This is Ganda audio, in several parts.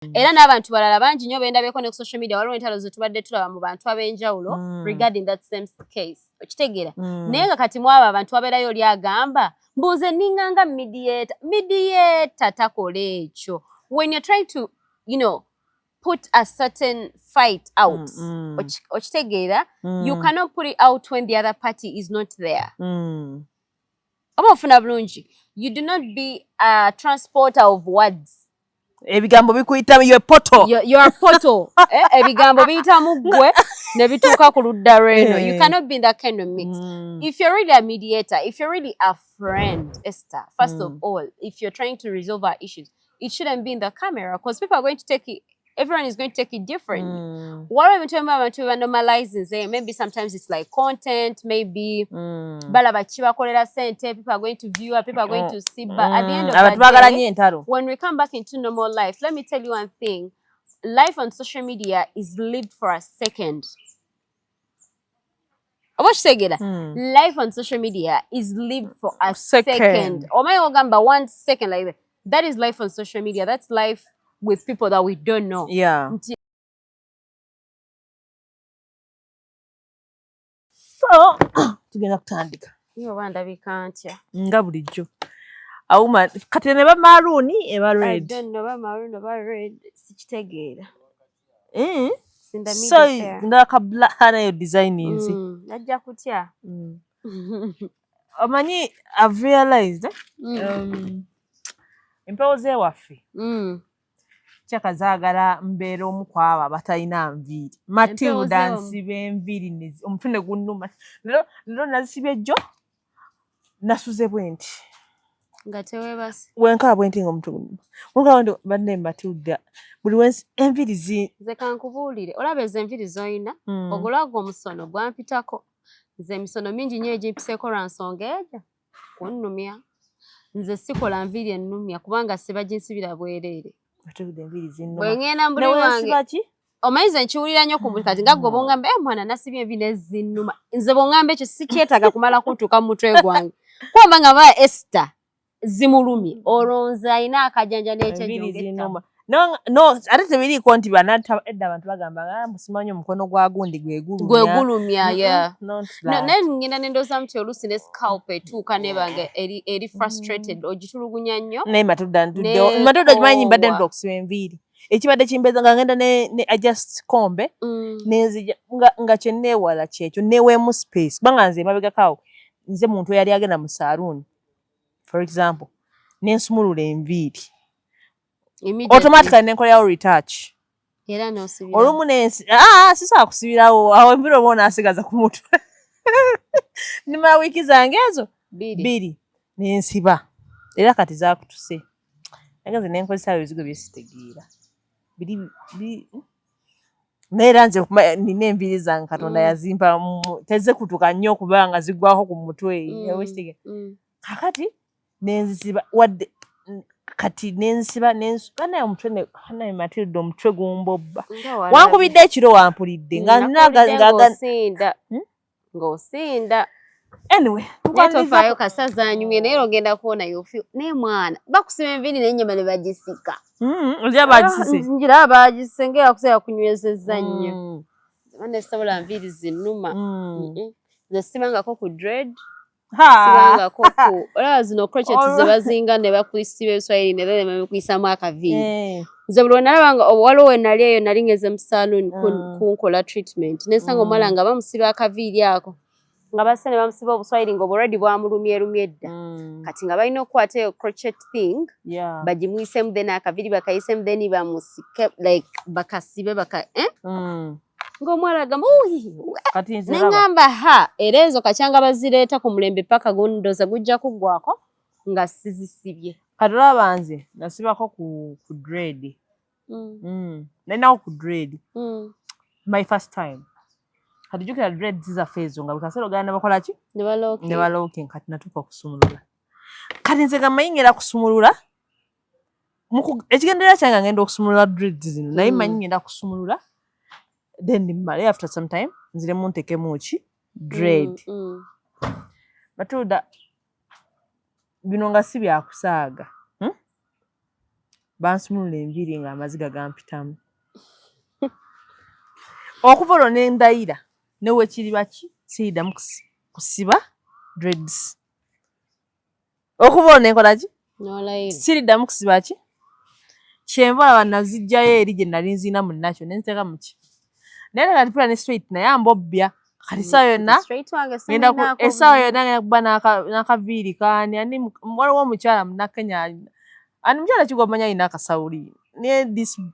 Era n'abantu balala bangi nnyo bendabeko ne ku social media waliwo entalo ze tubadde tulaba mu bantu ab'enjawulo regarding that same case. Okitegeera? Naye nga kati mwaba abantu wabeerayo oli agamba mbuze ninganga mediator takola ekyo. When you're trying to, put a certain fight out, okitegeera, you cannot put it out when the other party is not there. Obofuna bulungi. You do not be a transporter of words. Ebigambo bikuyita your poto. Your poto. Ebigambo biyita muggwe ne bituuka ku ludda lw'eno. You cannot be in that kind of mix. If you're really a mediator, if you're really a friend, Esther, first of all, if you're trying to resolve our issues, it shouldn't be in the camera because people are going to take it. Everyone is going to take it differently. What are we talking about normalizing? Maybe sometimes it's like content, maybe people are going to view it, people are going to see. But at the end of the day, when we come back into normal life, let me tell you one thing. Life on social media is lived for a second. Life on social media is lived for a second. Or my 1 second like that. That is life on social media. That's life with people that we don't know. Yeah. So, tugenda kutandika. Yo wanda bikantya. Nga bulijjo. Awuma kati ne ba maroon eba red. I don't know ba maroon oba red. Sichitegeera. So, ndaka black hana design nzi. Najja kutya. Omanyi, I've realized empewo zewaffe. Chaka zaagala mbeera omu ku abo abatalina nviiri. Matilda nsibe enviiri omutune gunnuma. Leero nazisibye jjo nasuze bwenti. Nga teweebase. Wenkala bwenti ng'omutwe gunnuma. Wenkala ndi banne Matilda buli wensi enviiri nze kankubuulire olaba ezo enviiri z'olina ogulagwa omusono gwampitako. Nze emisono mingi nnyo egimpiseeko lwa nsonga ejo kunnumya. Nze sikola nviiri ennumya kubanga siba ginsibira bwereere. Bwengenda mbuli wange omayize nkiwulira nnyo ku kati nga gwe bongamba mwana nasibye enviiri ezinnuma. Nze bongamba ekyo sikyetaaga kumala kutuuka mu mutwe gwange. Kuba nga ba Esther zimulumye olonze alina akajanja n'ekyejo. No, ate tebiriiko nti edda abantu bagamba musimanyi omukono gwa gundi gwegulumya. Naye ngenda nendooza nti oluusi ne scalp etuuka nebanga eri frustrated ogitulugunya nnyo. Naye Matilda okimanyi mbadde ntuuka okusiba enviiri. Ekibadde kimbeeza nga ngenda ne adjust kombe nenzija nga kye neewala kyekyo neeweemu space. Kubanga nze emabegakaawo nze muntu eyali agenda mu saloon for example nensumulula enviiri. Automatically nenkolerawo retouch. Era n'osibira. Olumu nensi sisobola kusibirawo awo enviiri oba onaasigaza ku mutwe. Nimala wiiki zange ezo bbiri nensiba. Era kati zaakutuse. Naye nenkozesa ebizigo bye sitegeera. Naye era nze nina enviiri zange Katonda yazimpa tezze kutuka nnyo kubanga zigwako ku mutwe. Kakati nenzisiba wadde kati nensiba naye omutwe naye Matilda omutwe gumbobba. Wankubidde ekiro wampulidde ng'osinda. Anyway, netofaayo kasazaanyumye naye ogenda kuwona yofi naye mwana bakusiba enviiri n'ennyama ne bagisika. Olya bagisise? Ngira bagisise ng'eyakuseera kunywezezza nnyo. Bane sobola nviiri zinnuma. Nze sibangako ku dread. Sibangako ku olaba zino crochet ze bazinga ne bakwisiba ebiswayiri ne leero bakwisamu akaviiri. Nze buli nalabanga waliwo we nali eyo nali ngeze mu saloon kunkola treatment nesanga omwala nga bamusiba akaviiri ako nga basse ne bamusiba obuswayiri ng'obulready bwamulumyerumye dda. Kati nga balina okukwata eyo crochet thing bagimuyisemu then akaviiri bakayisemu then bamusike like bakasibe ng'omwala agamba neŋŋamba era ezo kacyanga bazireeta ku mulembe paka gundoza gujja kuggwako nga sizisibye. Kati olaba nze nasibako ku dread. Nalinawo ku dread. My first time. Kati jjukira dread zizaffe ezo nga buli kaseera ogaana bakola ki? Ne balooking. Kati natuuka okusumulula. Kati nze nga mmanyi ngenda kusumulula. Ekigenderera kyange ngenda okusumulula dread zino naye mmanyi ngenda kusumulula. Then nimale after some time nziremu ntekemu ki dread. Matilda bino nga si byakusaaga. bansumulula enviiri nga amaziga gampitamu. Okuva olwo ne ndayira ne wekiriba ki siriddamu kusiba dreads. Okuva olwo ne nkola ki? Siriddamu kusiba ki? Kyenva olaba nazijjayo eri gye nali nziina mu nakyo ne nziteeka mu ki? Naye kati pula ne straight naye ambobbya. Kati essaawa yonna essaawa yonna ngenda kuba n'akaviiri kaani ani waliwo omukyala Munnakenya ani mukyala ki gw'omanyi alina akasawuli naye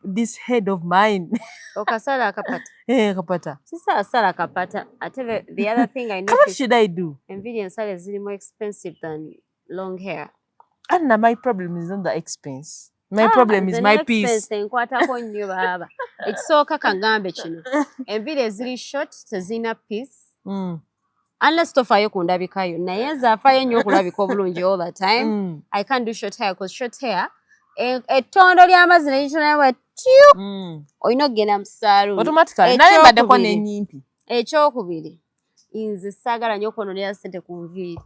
this head of mine. Okasala akapata. Kapata. Sisasala akapata. Ate the other thing I noticed. What should I do? Enviiri ensale ziri more expensive than long hair. And my problem is not the expense. My problem is my peace. Enkwatako nnyo baba. Ekisooka kagambe kino. Enviiri eziri short tezirina peace. Unless tofaayo ku ndabikayo. Naye nze afaayo nnyo okulabika obulungi all the time. I can't do short hair because short hair ettondo ly'amazzi ne litonayo olina okugenda mu saaluuni. Automatically. Naye mbaddeko n'ennyimpi. Ekyokubiri nze saagala nnyo okwononera ssente ku nviiri.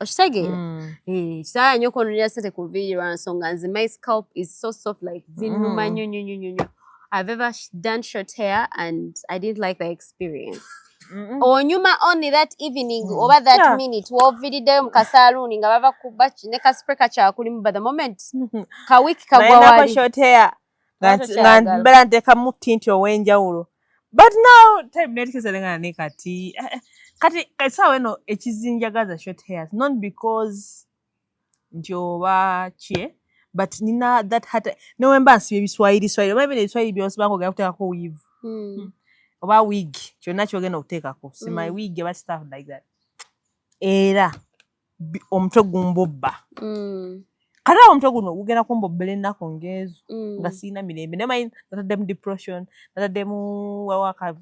Okitegeera? Saagala nnyo okwononera ssente ku nviiri lwa nsonga nze my scalp is so soft like zinnuma nnyo. I've ever done short hair and I didn't like the experience. Onyuma only that evening oba that minute woviriddeyo mu kasaaluuni nga bava kuba ne kaspray kakyakulimu by the moment ka week kagwa wali. short hair nga mbeera nteekamu tinti ow'enjawulo. But now time netukeserenga ne kati essaawa eno ekizinjagaza short hairs not because nti oba kye but nina that hat newe mba nsibye ebiswahili oba ebyo ebiswahili byosibanga ogenda kuteekako weave. Oba wig kyonna kyogenda okuteekako si my wig eba stuff like that. Era omutwe gumbobba. Kati omutwe guno gugenda kumbobbera ennaku ng'ezo nga sirina mirembe. Nemanyi nataddemu depression, nataddemu wawaka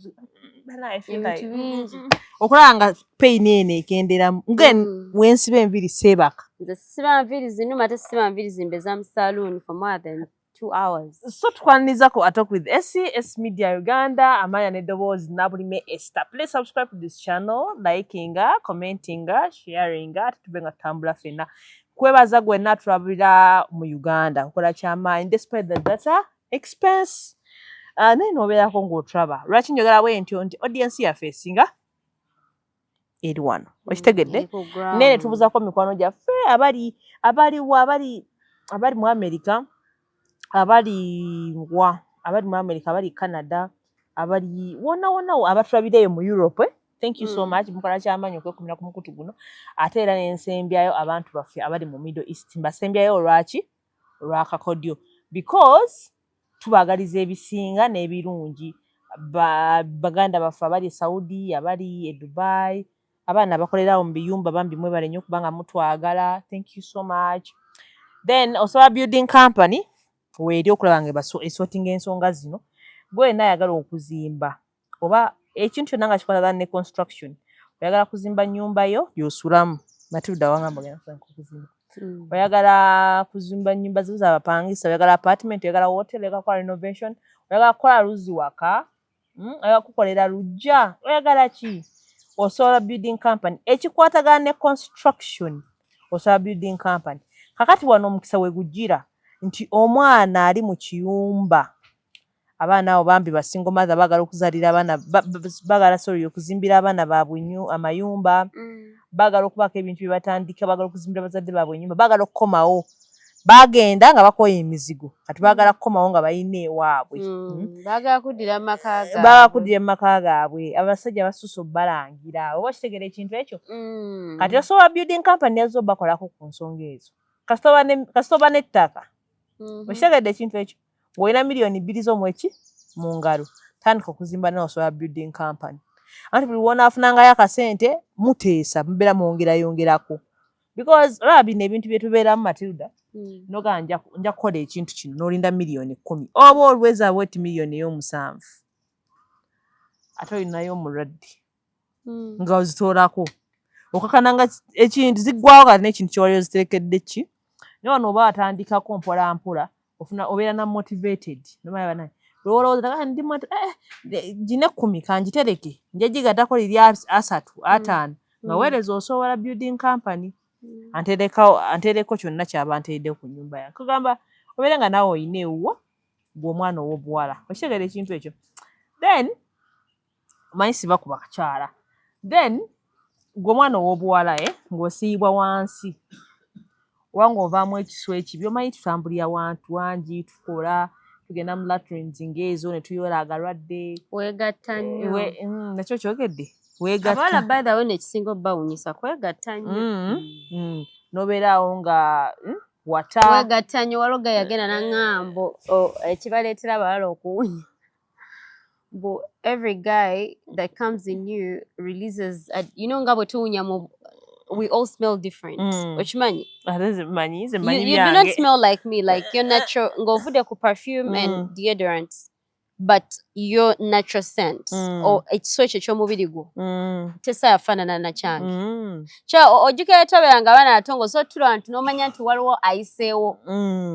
okulaba nga pain eno ekenderamu. Again wensiba enviiri seebaka. Nze sisiba nviiri zinnuma ate sisiba nviiri zimbeza mu saloon for more than 2 hours. So tukwanizako atalk with SCS Media Uganda, amanya n'eddoboozi Lulime Esther. Please subscribe to this channel, likinga, commentinga, sharinga, tutubenga tutambula fenna. Kwebaza gwenna tulabira mu Uganda okola kyamaanyi despite the data expense. Naye n'obeerako ng'otulaba. Lwaki njogera bwe ntyo nti audience yaffe esinga eri wano. Okitegedde? Naye tubuzaako mikwano gyaffe abali mu America, abali mu America, abali Canada, abali wonna abatulabireyo mu Europe. Thank you so much. Mukola kyamaanyi okwekumira ku mukutu guno. Ate era n'ensembyayo abantu baffe abali mu Middle East. Mbasembyayo olwaki? Olw'akakodyo. Because tubagaliza ebisinga n'ebirungi. Baganda baffe abali Saudi, abali Dubai, abaana bakolerawo mu biyumba bambi mwebale nnyo kubanga mutwagala. Thank you so much. Then osobola building company weeri okulaba nga esorting ensonga zino. Gwe nayagala okuzimba oba ekintu kyonna nga kikolagana ne construction. Oyagala kuzimba nnyumba yo gy'osulamu. Matilda wangamba ogenda kuzimba. Oyagala kuzimba nnyumba zo z'abapangisa, oyagala apartment, oyagala hotel, oyagala kukola renovation, oyagala kukola luzzi waka, oyagala kukolera lujja, oyagala ki? Osobola building company. Ekikwatagana ne construction osobola building company. Kakati wano omukisa we gujjira nti omwana ali mu kiyumba. Abaana abo bambi basingo mother bagala okuzalira abaana bagala okuzimbira abaana baabwe amayumba. Bagala okubaka ebintu bye batandika, bagala okuzimbira bazadde baabwe ennyumba, bagala okukomawo. Bagenda nga bakoye emizigo. Kati bagala kukomawo nga bayina ewaabwe. Bagala kuddira mu maka gaabwe. Abasajja basusse obbalangira. Oba kitegeera ekintu ekyo? Kati osobola building company yazo bakolako ku nsonga ezo. Kasitoba n'ettaka. Okitegedde ekintu ekyo? Ng'olina miliyoni 2 z'omweki mu ngalo. Tandika okuzimba nawe osobola building company. Anti buli wonaafunangayo akasente muteesa mubeera mwongerako. Because olaba bino ebintu bye tubeeramu Matilda, noga nja kukola ekintu kino n'olinda miliyoni 10 oba olweza bweti miliyoni ey'omusanvu. Ate olinayo omulwadde nga ozitoolako. Okakananga ekintu ziggwawo kati n'ekintu kyewali oziterekedde ki. Naye wano oba watandikako mpola mpola obeera na motivated. Olowooza ndi gine 10 kanjitereke njagigattako liri 3 5 nga weereza osobola building company. Antereko kyonna kyaba nteredde ku nnyumba yange. Kugamba obeera nga naawe oyina ewuwo gw'omwana ow'obuwala okitegeera ekintu ekyo then omanyi siba ku bakyala then gw'omwana ow'obuwala ng'osiibwa wansi oba ng'ovaamu ekiswa ekibi omanyi tutambulira wantu wangi tukola tugenda mu latrines ng'ezo ne tuyoola agalwadde weegatta nnyo nakyo kyogedde weegatta abawala by the way nekisinga obbawunyisa kwegatta nnyo n'obeeraawo nga wata weegatta nnyo waloga yagenda n'aŋŋambo ekibaleetera abawala okuwunya but every guy that comes in you releases nga bwe tuwunya mu we all smell different. Ochimanyi? You do not smell like me, like your natural ngovude ku perfume and deodorants, but your natural scent or ekiswa eky'omubiri gwo tesayafaanana na kyange. Ojjukira tobeeranga abaana atongo so tulaba nti n'omanya nti waliwo ayiseewo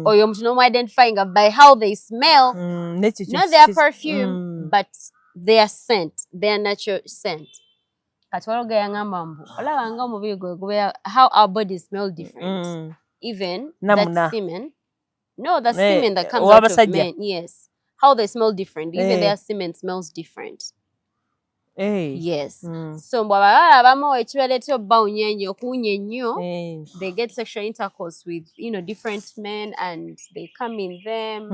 oyo omuntu n'omu-identifying by how they smell, not their perfume, but their scent, their natural scent. Kati waliwo gayangamba mbu olaba nga omubiri gwe gubeera how our bodies smell different. Even that semen. No, the semen that comes out of men. Yes. How they smell different. Even their semen smells different. Yes. So mbwabala abamu ekibaleetera obbawunya ennyo okuwunya ennyo they get sexual intercourse with different men and they come in them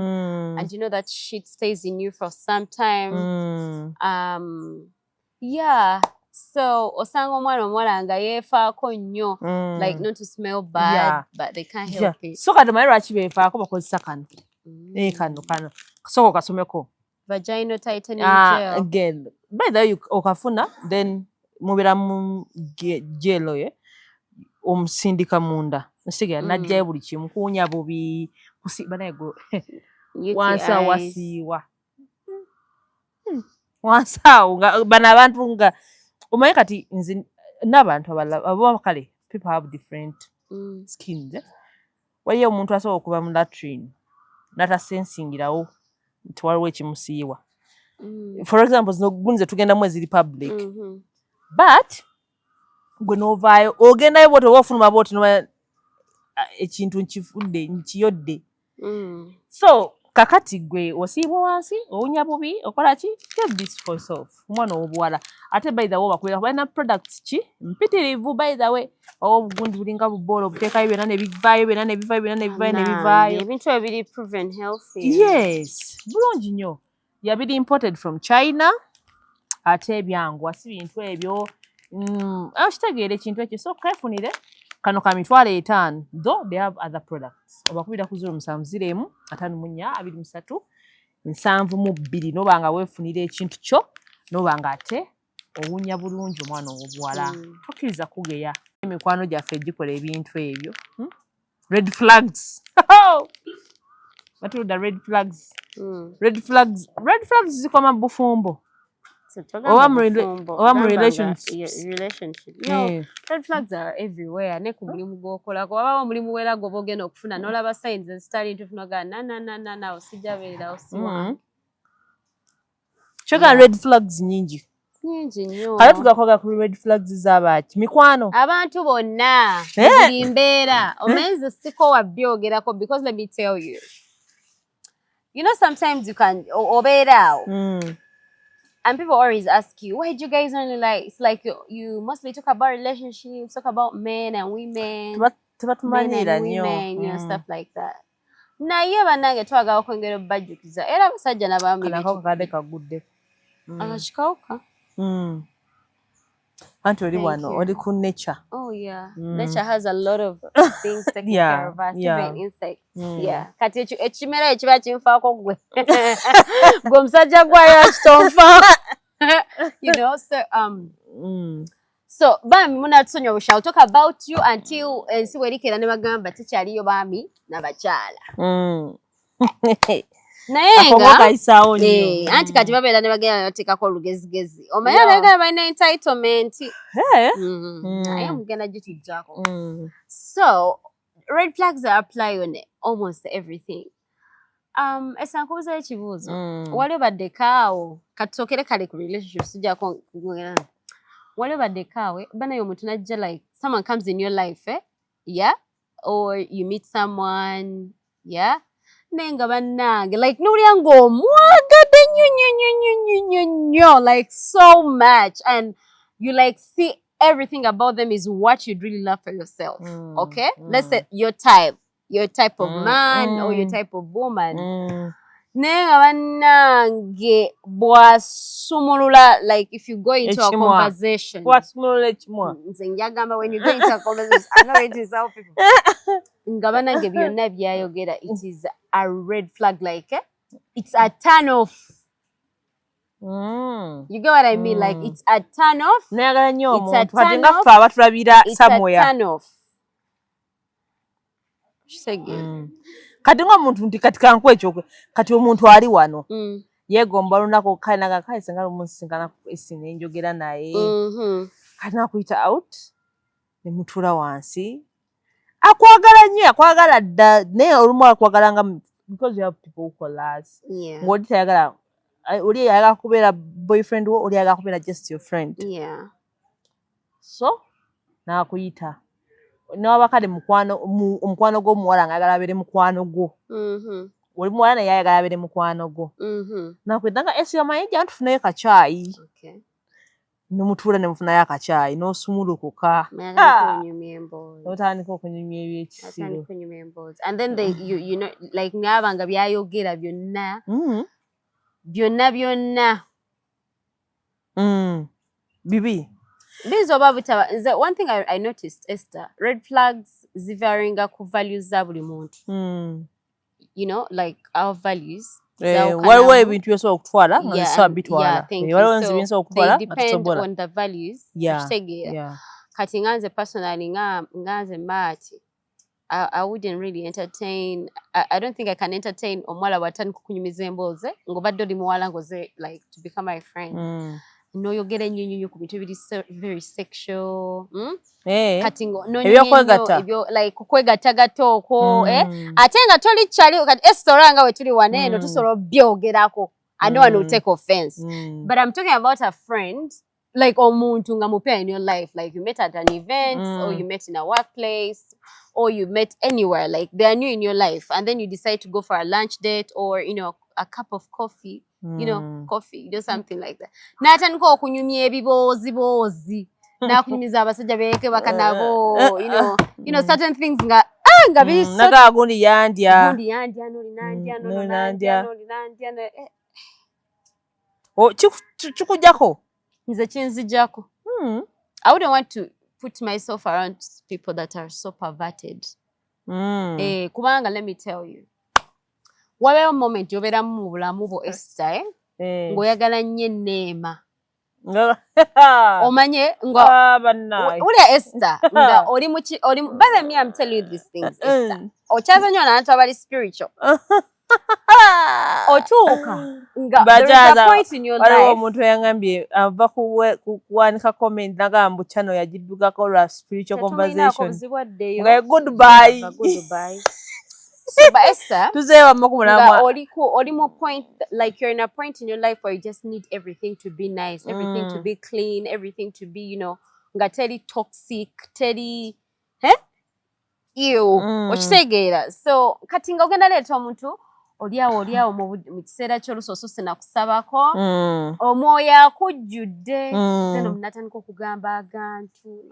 and that shit stays in you for some time. Yeah. So osanga omwana omuwala nga yeefaako nnyo like not to smell bad but they can't help it. So kati omanyi lwaki beefaako bakozesa kano kano kasoko kasomeko vaginal tightening gel by the way okafuna then mubeera mu gel omusindika munda nsiga najjayo buli kimu kuwunya bubi kusiiba naye wansa wasiiwa wansawo bano abantu nga omanyi kati nze n'abantu abalala kale people have different skins waliyo omuntu asobola okuba mu latrine n'atasensingirawo nti waliwo ekimusiiwa for example zino gunze tugendamu eziri public but gwe n'ovaayo ogendayo bwoti oba ofuluma bwoti ekintu nkifudde nkiyodde so kakati gwe osiibwa wansi owunya bubi okola ki take this for yourself omwana ow'obuwala ate by the way bakubeera balina products ki mpitirivu by the way obugundi bulinga buboola obuteekayo byonna ne bivaayo byonna ne bivaayo byonna ne bivaayo ne bivaayo ebintu ebiri proven healthy yes bulungi nnyo yabiri imported from China ate ebyangwa si bintu ebyo kitegeera ekintu ekyo so kefunire kano ka $5,000 though they have other products obakubira ku 070553 nobanga weefunira ekintu kyo nobanga ate owunya bulungi omwana ow'obuwala tokkiriza kugeya emikwano gyaffe gikola ebintu ebyo red flags Matilda red flags zikoma bufumbo oba mu relationships. No, red flags are everywhere. Ne ku mulimu gw'okolako waba omulimu weera gw'oba ogenda okufuna n'olaba signs ezitali ntufunaga na osijja beera osiwa kyogera red flags nyingi nnyo kale tugakoga ku red flags z'abaaki mikwano abantu bonna buli mbeera omenze siko wabyoogerako because let me tell you sometimes you can obeeraawo and people always ask you, why do you guys only like, it's like you mostly talk about relationships, talk about men and women, stuff like that. Naye bannange twagala okwongera obbajjukiza era abasajja n'abaami akakikawuka anti oli wano oli ku nature. Oh yeah, nature has a lot of things taking care of us, even insects. Kati ekimera ekiba kinfaako gwe gwe omusajja gwayo akitonfa so bami munatusonyiwa we shall talk about you until ensi werikeera ne bagamba tekyaliyo baami n'abakyala naye nga anti kati babeera ne bagenda bateekako olugezigezi omanyi abeegala balina entitlement naye mugenda gitujjako so red flags are apply on almost everything. Esa nkubuzayo ekibuuzo wali obaddekaawo katusookere kale ku relationships tujjako wali obaddekaawe banayo omuntu najja like someone comes in your life or you meet someone nenga bannange like nulya ng'omwagadde nnyo like so much and you like see everything about them is what you'd really love for yourself. Okay, let's say your type of man or your type of woman. Nenga bannange bwasumulula like if you go into a conversation. Bwasumulula ekimwa. Nze njagamba when you go into a conversation, I know it is how people. Nga bannange byonna byayogera, it is a red flag like it's a turn off. You get what I mean? Like it's a turn off. Nayagala nnyo It's a omuntu kati turn nga off. ffe abatulabira somewhere. It's a turn off. Kati ng'omuntu nti kati kanku ekyo kati omuntu ali wano yeegomba olunaku kale nagakale senga lumusisinkana esi nenjogera naye kati nakuyita out ne mutuula wansi akwagala nnyo akwagala dda naye olumu akwagala nga because you have people who call us ng'oli tayagala oli ayagala kubeera boyfriend wo oli ayagala kubeera just your friend so nakuyita n'abakadde omukwano gw'omuwala ng'ayagala abeere mukwano gwo oli muwala naye ayagala abeere mukwano gwo nakwita nga esi amayinja ntufunayo kacaayi nomutuula ne mufunayo akacaayi n'osumulukuka n'otandika okunyumya ebyekisiro and then they you know like naaba nga byayogera byonna bibi These are one thing I noticed, Esther. Red flags zivaringa ku values za buli muntu. You know, like our values. Waliwo ebintu byosobola okutwala nga zisobola bitwala. Waliwo nzi binsobola okutwala nga tosobola. They depend on the values. Kati nganze personally nganze mati. I wouldn't really entertain. I don't think I can entertain omwala watani kukunyumiza embooze. Ngobadde oli muwala ngoze like to become my friend. No, you're getting you could be very sexual. Kati no ebyo like kwegata gatoko ate nga toli chali kati estoranga we tuli waneno tusolo byogerako. I know I will take offense. But I'm talking about a friend like omuntu nga mupea in your life, like you met at an event or you met in a workplace or you met anywhere, like they are new in your life and then you decide to go for a lunch date or you know a cup of coffee. You know, coffee, do something like that. Natandika okunyumya ebiboozi na kunyumiza abasajja beke bakanabo, you know certain things nga biri so naga gundi yandya no chikujjako nze kinzijjako. I wouldn't want to put myself around people that are so perverted. Kubanga let me tell you. Wabeewo moment yobeera mu bulamu bwo Esther ng'oyagala nnyo enneema omanye nga ulya Esther nga oli by the me I'm telling you these things Esther okyaza nnyo n'abantu abali spiritual otuuka nga there is a point in your life waliwo omuntu yangambye ava kuwanika comment nagamba channel yagiddugako lwa spiritual conversation nga goodbye. So, but Esther, oli more point like you're in a point in your life where you just need everything to be nice, everything to be clean, everything to be, you know, nga teri toxic, teri, okitegeera. So kati nga ogenda leeta omuntu oliawo mu kiseera ky'olusoso sinakusabako omwoyo akujjudde then omunatandika okugamba agantu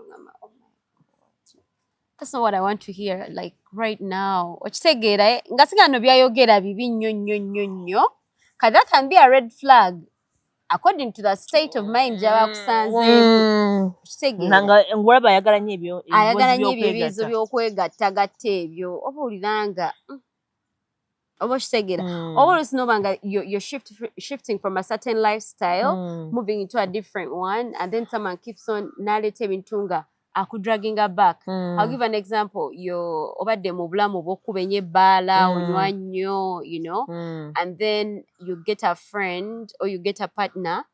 that's not what I want to hear like right now. Okitegeera nga sigano byayogera bibi nnyo kati that can be a red flag according to the state of mind gyaba kusanzeemu. Okitegeera nanga ngolaba ayagala nnyo ebibizo by'okwegattagatta ebyo oba oliranga oba okitegeera oba olusinooba nga you're shifting from a certain lifestyle moving into a different one and then someone keeps on naleeta ebintu nga akudraginga back. I'll give an example. You're obadde mu bulamu bw'okubenya ebbaala onywa nnyo, you know, and then you get a friend or you get a partner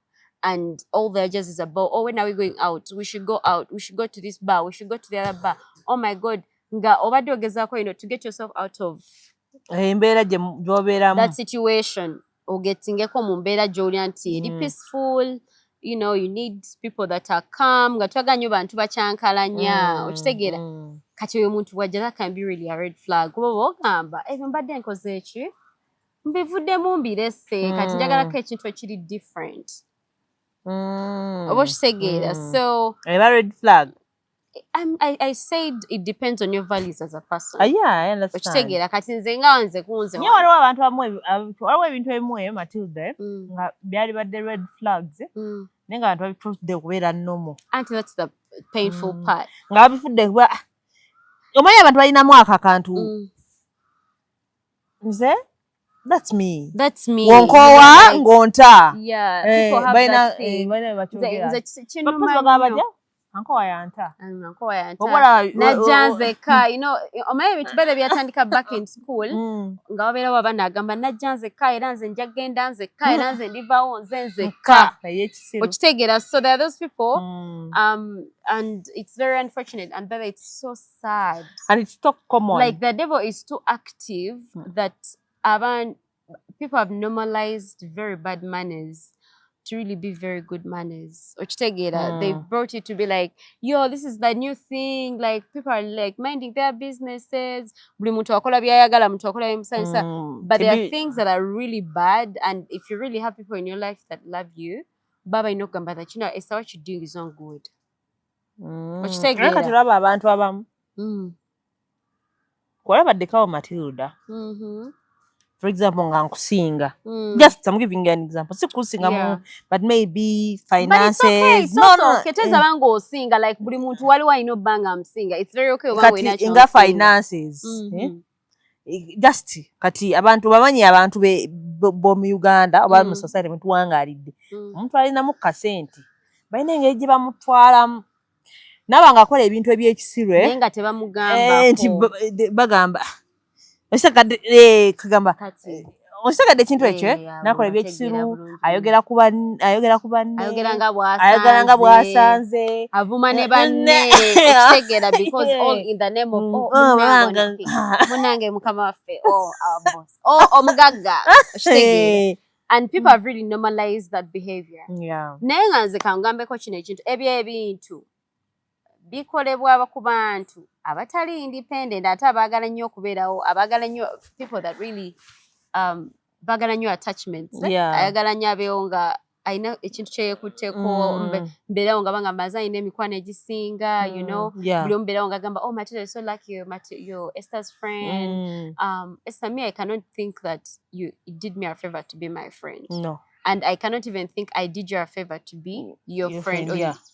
and all they're just is about, oh, when are we going out? We should go out. We should go to this bar. We should go to the other bar. Oh my God. Nga obadde ogezaako, you know, to get yourself out of that situation. Ogetingeko mu mbeera gy'olya nti eri peaceful. You know, you need people that are calm. Nga twagala nnyo bantu bakyankalanya. Okitegeera. kati oyo muntu wajja that can be really a red flag kuba ogamba ebyo mbadde nkoze eki mbivuddemu mbirese kati njagalako ekintu ekiri different oba okitegeera so eba red flag. I said it depends on your values as a person. Yeah, I understand. Okitegeera kati nze nga nze kunze nyo waliwo abantu bamwe waliwo ebintu ebimu eyo Matilda nga byali badde red flags naye nga abantu babitudde okubeera normal. Anti that's the painful part. Nga babifudde kuba omanyi abantu balinamu akakantu nze that's me. That's me. Wonkowa ngonta. Yeah, people have that thing. Ankowa yanta. Ankowa yanta. Najanzeka, you know, omaye bintu bale byatandika back in school. Nga wabeera wabana agamba najanzeka era nze njagenda nzeka era nze ndivawo nze nzeka. Okitegeera, so there are those people and it's very unfortunate and that it's so sad. And it's so common. Like the devil is too active that people have normalized very bad manners to really be very good manners. They've brought it to be like, yo, this is the new thing. Like people are like minding their businesses. But there are things that are really bad, and if you really have people in your life that love you, Baba inokamba that you know, it's what you're doing is not good. Matilda. For example, nga nkusinga. Just I'm giving you an example. Si kusinga but maybe finances. But it's okay. No. Keteza bango singa like buli muntu waliwo ino banga msinga. It's very okay wango inacho. Inga finances. Just kati abantu bamanyi abantu bo mu Uganda oba mu society muntu wangalidde. Omuntu alina mu kasenti. Bayina engeri bamutwala nabanga akola ebintu ebyekisirwe. Nenga tebamugamba. Bagamba kagamba osagadde ekintu ekyo nakola ebyekisiru ayogera nga bwasanze avuma ne banne ekitegeera because all in the name of munange mukama waffe our boss omugagga ekitegeera and people have really normalized that behavior naye nga nze kangambeko kino ekintu ebintu bikolebwa ku bantu abatali independent ate abaagala nnyo okubeerawo abaagala nnyo people that really baagala nnyo attachments ayagala nnyo abeewo nga alina ekintu kyeyekutteko mbeerawo nga banga maze alina emikwano egisinga you know buli omu mbeerawo nga agamba oh Matilda is so lucky you're Esther's friend Esther, me I cannot think that you did me a favor to be my friend. No. And I cannot even think I did you a favor to be your friend.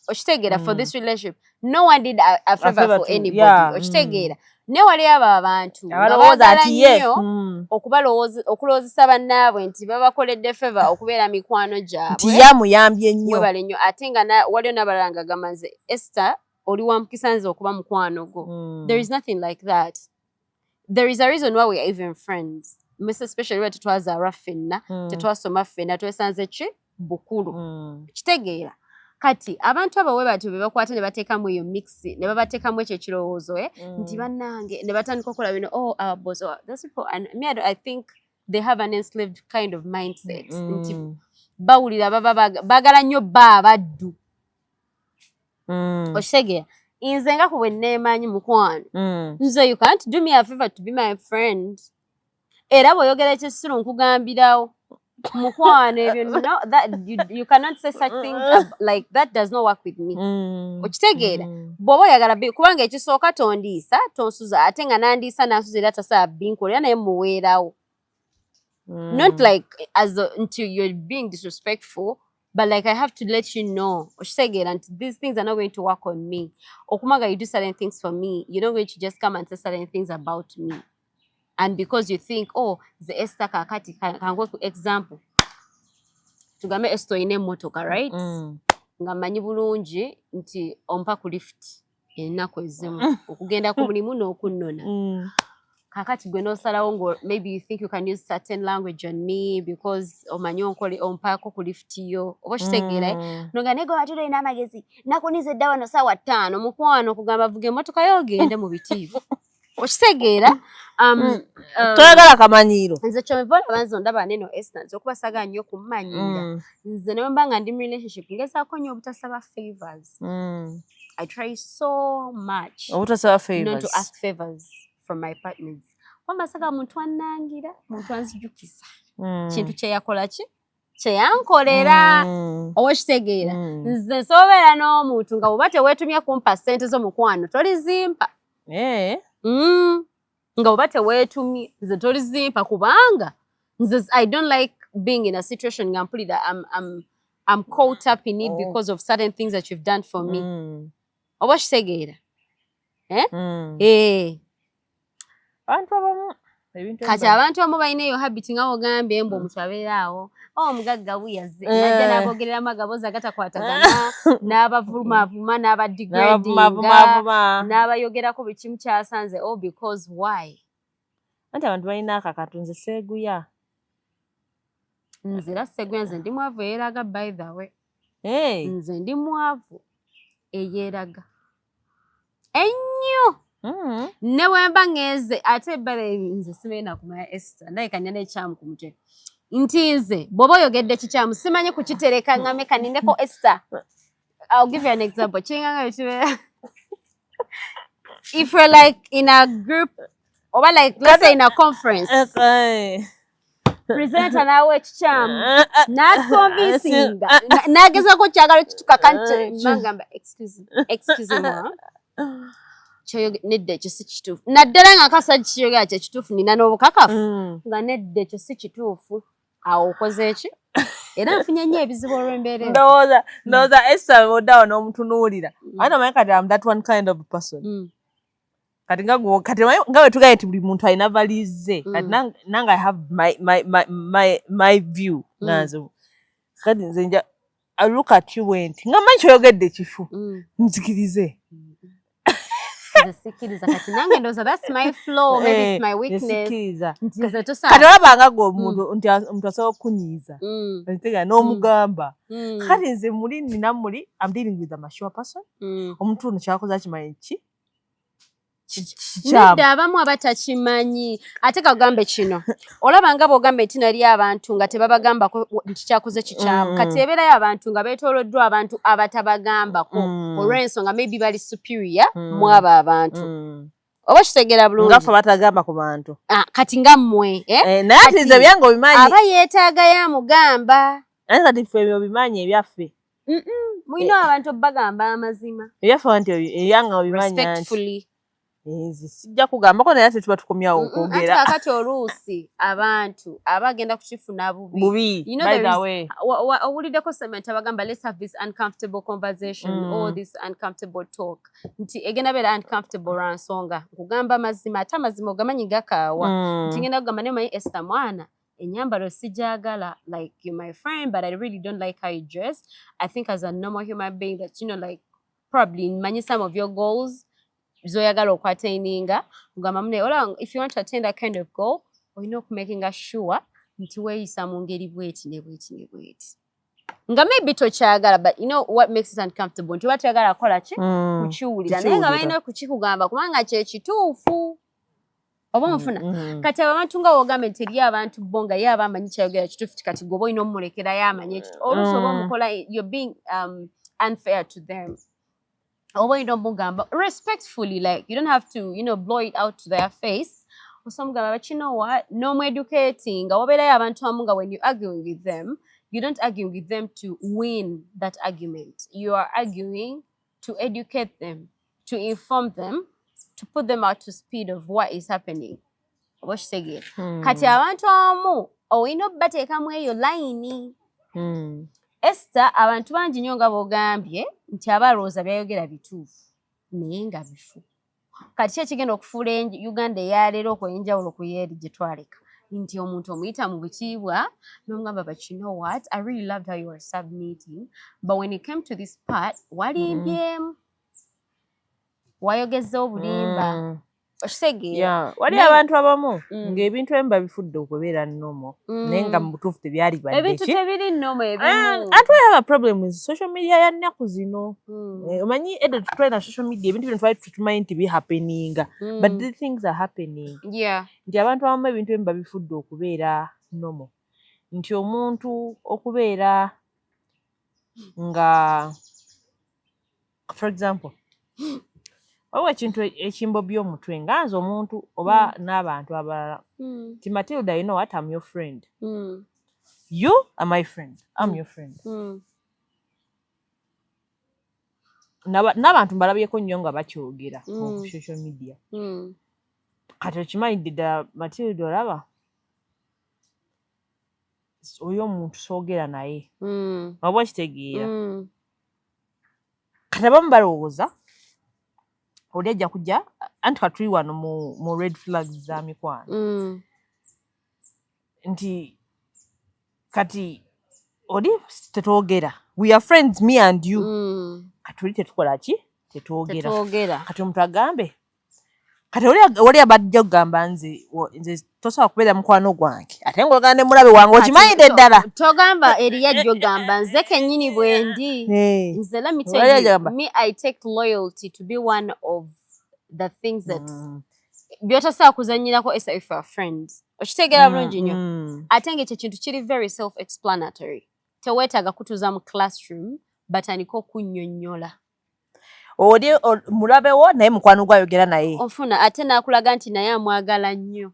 Okitegeera for this relationship. No one did a favor for anybody. Okitegeera. Ne wali aba abantu abalowooza nnyo okulowoozesa bannaabwe nti babakoledde favor okubeera mikwano gyabwe. Nti yamuyambye nnyo. Webale nnyo ate nga waliyo n'abalala nga gamaze Esther oli wampukisa nze okuba mukwano go. There is nothing like that. There is a reason why we are even friends. Especially when tetwazaala ffenna tetwasoma ffenna twesanze ki bukulu kitegeera kati abantu abo bwe batyo bebakwata ne bateekamu eyo mix ne babateekamu ekyo ekirowoozo nti bannange ne batandika okukola bino our boss those people and me I think they have an enslaved kind of mindset nti bawulira baagala nnyo abaddu okitegeera nze nga kubwe neemanyi mukwano nze you can't do me a favor to be my friend. Era bw'oyogera ekisiru nkugambirawo mukwano ebyo no that you cannot say such things like that does not work with me. Okitegeera bw'oba oyagala kubanga ekisooka tondiisa tonsuza ate nga nandiisa nansuza era tasaa binkolera naye muweerawo. Not like until you're being disrespectful but like I have to let you know okitegeera nti these things are not going to work on me. Okumanga you do certain things for me you're not going to just come and say certain things about me. And because you think, oh, the Esther kakati can go to example. Tugambe Esther ine motoka, right? Nga manyi bulungi nti ompa ku lift ennaku ezimu okugenda ku mulimu n'okunnona. Kakati gwe n'osalawo ngo maybe you think you can use certain language on me because omanyi ompako ku lift yo. Oba kitegeera nonga nego Matilda ina amagezi nakunize dda wano ssaawa 5 mukwano kugamba vuga emmotoka yo ogende mu bitiibwa. Okitegeera toyagala kamanyiiro nze kyomivola banzi ondaba neno Esther nze okubasaga nnyo kumanyira nze ne mbanga ndi mu relationship ngezaako nnyo obutasaba favors I try so much not to ask favors from my partners. Wamasaka muntu annangira, muntu anzijukisa. Kintu kye yakola ki? Kye yankolera. Owekitegeera. Nze sobeera n'omuntu nga bw'oba teweetumye kumpa ssente z'omukwano tolizimpa. Nga bw'oba teweetumye nze tolizimpa kubanga nze I don't like being in a situation nga mpulira I'm caught up in it because of certain things that you've done for me. Oba kitegeera? Kati abantu abamu balina eyo habit nga ogambye embu omuntu abeera awo omugagga buyaze najja n'abogereramu agaboozi agatakwatagana n'abavumaavuma n'abadegradinga n'abayogerako buli kimu kyasanze all because why? Anti abantu balina akakatu nze seeguya. Nze era seeguya, nze ndi mwavu eyeeraga by the way. Nze ndi mwavu eyeeraga ennyo. Ne wemba ngeze ate bale nze sibeena kumanya Esther ndayikanya n'ekyamu ku mutwe nti nze bw'oba oyogedde kikyamu simanyi kukitereka ngame kanindeko Esther. I'll give you an example. If we're like in a group or like let's say in a conference, presenter nawe ekikyamu not convincing nagezako kyagala kitukakante mangamba excuse me nedde ekyo si kituufu naddala nga kasajja kiyogera kye kituufu nina n'obukakafu nga nedde ekyo si kituufu awo okoze eki era nfunye nnyo ebizibu olw'embeera ndowooza Esther oddawo n'omutunuulira ate omanyi kati I'm that one kind of person kati nga bwe tugaye ti buli muntu alina valize kati nange I have my view nanze kati nze nja I look at you went nga manyi kyoyogedde kifu nzikirize. Kati nange ndowooza that's my flaw, maybe it's my weakness. Kati olabanga gwe omuntu asobola okunyiiza n'omugamba kati nze muli nina muli I'm dealing with a mature person. Omuntu ono kyakoze akimanyi ki nedda abamu abatakimanyi ate kagambe kino olabanga bw'ogamba ettina ly'abantu nga tebabagambako nti kyakoze kikyamu kati ebeerayo abantu nga beetooloddwa abantu abatabagambako olw'ensonga maybe bali superior mu abo abantu oba kitegeera bulungi nga ffe batagamba ku bantu kati nga mmwe naye ati nze byange obimanyi aba yeetaagayo amugamba naye kati ffe ebyo obimanyi ebyaffe mulina abantu bagamba amazima ebyaffe nti ebyange obimanyi respectfully sijja kugambako naye ate tuba tukomyawo okwogera ate kakati oluusi abantu abagenda kukifuna bubi owuliddeko segment abagamba let's have this uncomfortable conversation or this uncomfortable talk nti egenda beera uncomfortable lwa nsonga nkugamba mazima ate amazima ogamanyi gakaawa nti ngenda kugamba nemanyi Esther mwana enyambalo sijaagala like you're my friend but I really don't like how you dress. I think as a normal human being that like probably manyi some of your goals zoyagala okwataininga ngamba mune if you want to attain that kind of goal olina okumakinga sure nti weeyisa mu ngeri bweti ne bweti ne bweti nga maybe tokyagala but you know what makes it uncomfortable nti watayagala kola ki kukiwulira naye nga balina kukikugamba kubanga kye kituufu oba mufuna kati abantu nga wogambe nti eri abantu bo nga ye aba amanyi kyayogera kituufu kati gwe oba olina omulekerayo amanye oluusi oba omukola you're being unfair to them. Or you don't mugamba respectfully, like you don't have to, blow it out to their face. Or some guy, but you know what? No more educating. When you're arguing with them, you don't argue with them to win that argument. You are arguing to educate them, to inform them, to put them out to speed of what is happening. What you say? Kati abantu amu, bateka mweyo line. Esther abantu bangi nnyo nga bogambye nti abalowooza byayogera bituufu naye nga bifu kati ekigenda okufuula Uganda eyaleero okwenjawulo ku yeeri gye twaleka nti omuntu omuyita mu butiibwa n'omugamba but you know what I really loved how you were submitting but when it came to this part walimbyemu wayogeza obulimba wali abantu abamu ng'ebintu ebimu babifudde okubeera nnomo naye nga mu butuufu tebyali badde ebintu tebiri nnomo ebimu ate we have a problem with social media ya nnaku zino omanyi edda tutwalina social media ebintu bino twali tumanyi nti bihappeninga but the things are happening nti abantu abamu ebintu ebimu babifudde okubeera nnomo nti omuntu okubeera nga for example Owa ekintu ekimbo by'omutwe nganze omuntu oba n'abantu abalala. Ti Matilda, you know what, I'm your friend. You are my friend. I'm your friend. N'abantu mbalabyeko nnyo nga bakyogera ku social media. Kati okimanyi ddala Matilda olaba oyo omuntu soogera naye oba okitegeera. Kati abamu balowooza oli ajja kujja anti katuli wano mu red flags za mikwano nti kati oli tetwogera, we are friends me and you, kati oli tetukola ki tetwogera. Kati omuntu agambe kati oli abadde okugamba nze tosobola kubeera mukwano gwange ate ng'olagana ne mulabe wange okimanyidde ddala. Togamba eriya gy'ogamba nze kennyini bwendi. Nze let me tell you, me I take loyalty to be one of the things that by'otasobola kuzannyirako if you are friends. Okitegeera bulungi nnyo. Ate ng'ekyo kintu kiri very self explanatory. Teweetaaga kutuuza mu classroom batandika okunnyonnyola. Oli mulabe wo naye mukwano gwa yogera naye. Ofuna ate n'akulaga nti naye amwagala nnyo.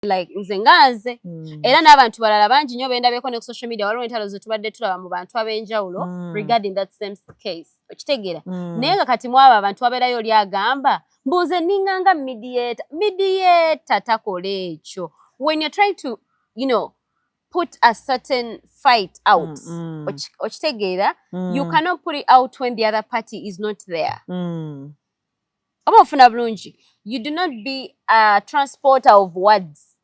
Like nze nganze. Era n'abantu balala bangi nnyo bendabyeko ne ku social media waliwo entalo ze tubadde tulaba mu bantu ab'enjawulo regarding that same case. Okitegeera. Naye nga kati mwaba abantu abeerayo oli agamba mbuze ninganga mediator takola ekyo. When you're trying to, you know, put a certain fight out, okitegeera, you cannot put it out when the other party is not there. Oba ofuna bulungi. You do not be a transporter of words.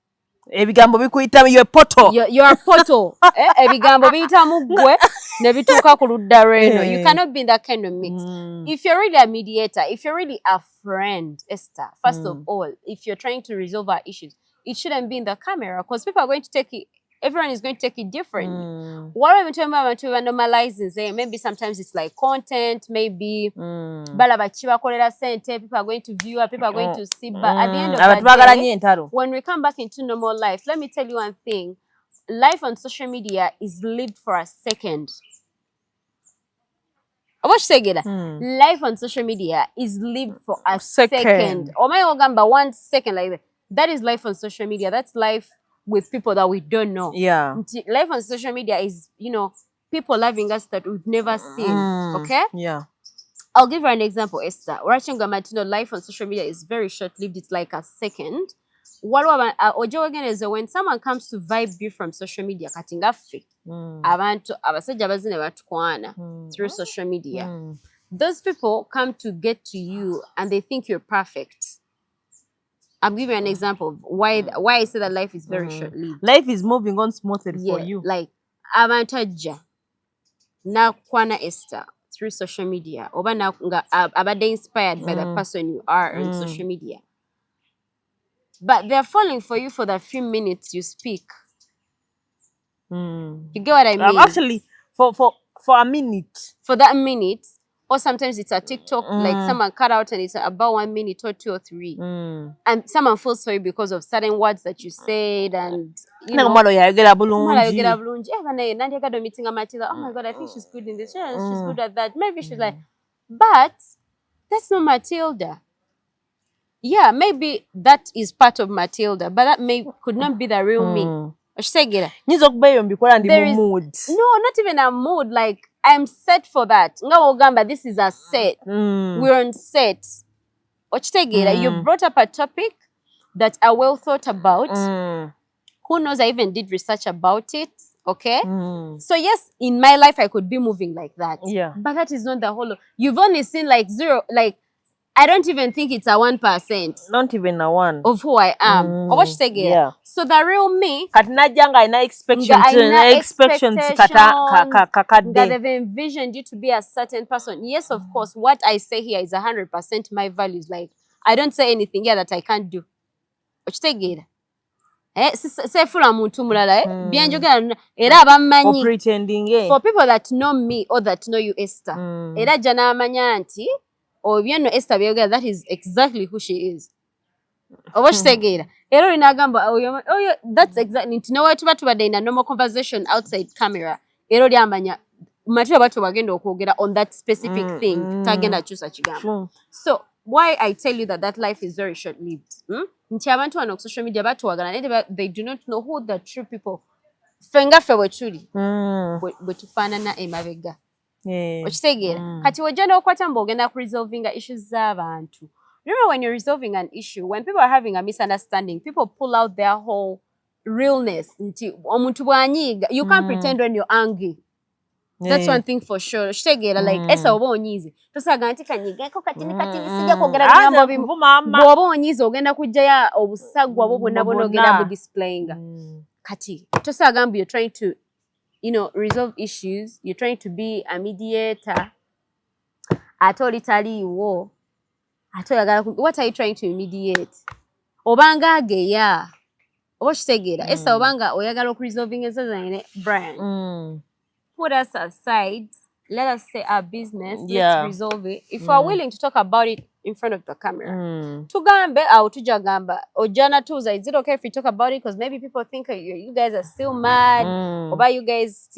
Ebigambo bikuyita you poto. You are poto. Ebigambo biyita muggwe ne bituuka ku ludda lweno. You cannot be in that kind of mix. If you're really a mediator, if you're really a friend, Esther, first of all, if you're trying to resolve our issues, it shouldn't be in the camera because people are going to take it. Everyone is going to take it differently. What are we talking about to normalizing? Maybe sometimes it's like content, maybe people are going to view it, people are going to see. But at the end of the day, when we come back into normal life, let me tell you one thing. Life on social media is lived for a second. Life on social media is lived for a second. Or my ogamba 1 second like that. That is life on social media. That's life with people that we don't know. Yeah. Life on social media is, you know, people loving us that we've never seen. Okay? Yeah. I'll give you an example, Esther. Watching Matilda, life on social media is very short-lived. It's like a second. When someone comes to vibe you from social media, through social media, those people come to get to you and they think you're perfect. I'll give you an example of why I say that life is very short-lived. Life is moving on smoothly for you. Like, avantaja na kwana Esther through social media. Oba na abade inspired by the person you are on social media. But they're falling for you for the few minutes you speak. You get what I mean? Actually, for a minute. For that minute. Or sometimes it's a TikTok, like someone cut out and it's about 1 minute or 2 or 3. And someone feels sorry because of certain words that you said and, you know. Oh my God, I think she's good in this. Yeah, she's good at that. Maybe she's like, but that's not Matilda. Yeah, maybe that is part of Matilda, but that could not be the real me. There is, no, not even a mood, like, I'm set for that. This is a set. We're on set. You brought up a topic that I well thought about. Who knows, I even did research about it. Okay? So yes, in my life, I could be moving like that. Yeah. But that is not the whole. You've only seen like zero, like, I don't even think it's a 1%. Not even a 1. Of who I am. Yeah. So the real me. That they've envisioned you to be a certain person. Yes, of course. What I say here is 100% my values. Like, I don't say anything here that I can't do. For people that know me or that know you, Esther. Or you know Esther, that is exactly who she is. That's exactly. You know what? In a normal conversation outside camera, Matilda batu bagenda okwogera on that specific thing tagenda chusa kigambo. So why I tell you that life is very short lived. Nti abantu wano ku social media batuwagana they do not know who the true people fenga fe wetuli bwe tufaanana emabega. Okitegeera kati wojja n'okwata mb'ogenda ku resolving issues z'abantu. Remember when you're resolving an issue, when people are having a misunderstanding, people pull out their whole realness. Nti omuntu bw'anyiiga, you can't pretend when you're angry. That's one thing for sure. Okitegeera like esa oba onyiize tosaga nti kanyiigeko katini sijja kwogera bigambo bimu bw'oba onyiize ogenda kuggyayo obusagwa bwo bwonna ogenda budisplayinga. Kati tosaga mbu you're trying to resolve issues, you're trying to be a mediator. Ate oli taliiwo. Ate oyagala what are you trying to mediate? Obanga ageya. Oba okitegeera esa obanga oyagala okuresolving ezo Brian. Put us aside. Let us say our business. Let's resolve it. If we're willing to talk about it in front of the camera, tugambe au tujagamba. Ojana tuza. Is it okay if we talk about it? Because maybe people think you guys are still mad. Or you guys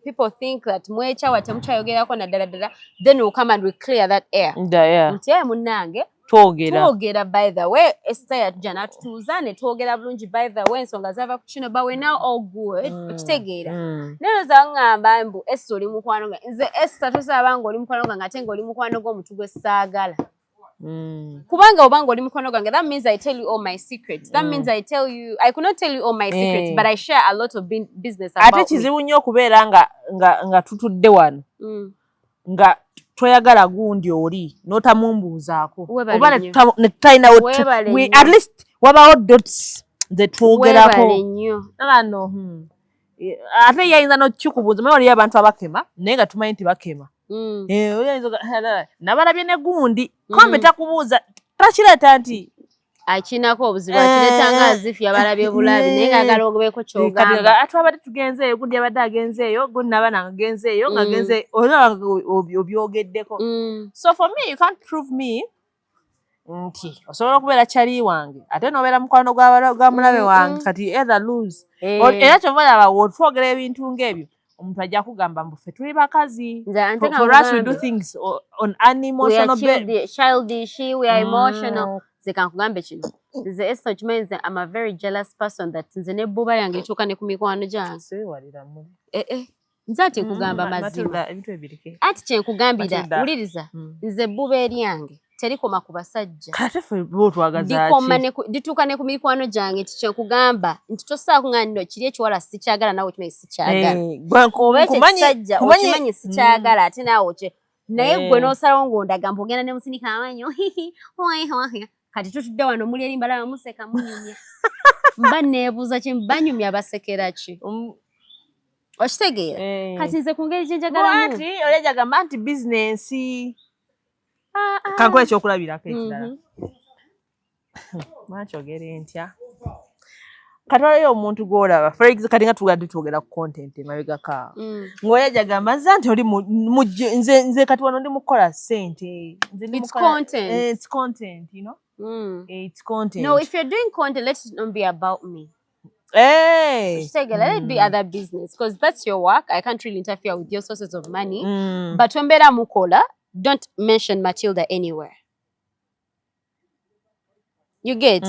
people think that mwecha watamcha yogera ko na dada. Then we'll come and we clear that air. Mtiye munange. Twogera by the way Esther jana tuzane twogera bulungi by the way ensonga zava kuchino but we now all good okitegeera nero zangamba mbu Esther oli mukwano nga nze Esther tosaba ngo oli mukwano nga ngate ngo oli mukwano g'omuntu gwe saagala kubanga obanga oli mukwano gange that means I tell you all my secrets. That means I could not tell you all my secrets but I share a lot of business about ate kizibu nnyo okubeera nga tutudde wano nga toyagala gundi oli notamumbuuzaako oba netutayina at least wabawo dots ze twogerako no ate yayinza n'okikubuuza naye waliyo abantu abakema naye nga tumanyi nti bakema nabalabye ne gundi kombe takubuuza takireeta nti akinako obuzibu akireetanga azifu yabalabye bulabi naye ng'agala ogebeeko ky'ogamba ate abadde tugenzeeyo gundi abadde agenzeeyo gundi nabana ngagenzeeyo nga genze obyogeddeko so for me you can't prove me nti osobola okubeera kyali wange ate n'obeera mukwano gwa mulabe wange kati either lose era kyova laba wotwogera ebintu ng'ebyo omuntu ajja kugamba mbu ffe tuli bakazi for us we do things on an emotional childish we are emotional ze kankugambe kino nze Esther kimanyi nze I'm a very jealous person that nze ne bbuba yange etuuka ne ku mikwano gyange nze ate nkugamba mazima ati kyenkugambira wuliriza nze bbuba eri yange terikoma ku basajja dituuka ne ku mikwano gyange nti kyenkugamba nti tosaako nga nno kiri ekiwala sikyagala nawe okimanyi sikyagala oba ekisajja okimanyi sikyagala ate naawe naye gwe n'osalawo ng'ondaga mbu ogenda ne musinika amanyi kati tutudde wano muli eri mbalaba museka munyumya mba neebuuza banyumya basekera ki okitegeera kati nze ku ngeri gyenjagalamu ati olejagamba nti bizinensi kankola ekyokulabirako ekirala makyogere ntya kati waliyo omuntu gw'olaba kati nga tugadde twogera ku content emabegaka ng'oyajagamba nze nti oli nze kati wano ndi mukukola ssente it's content you know it's content. No, if you're doing content, let it not be about me. Hey, let it be other business because that's your work. I can't really interfere with your sources of money. But when bera mukola, don't mention Matilda anywhere. You get?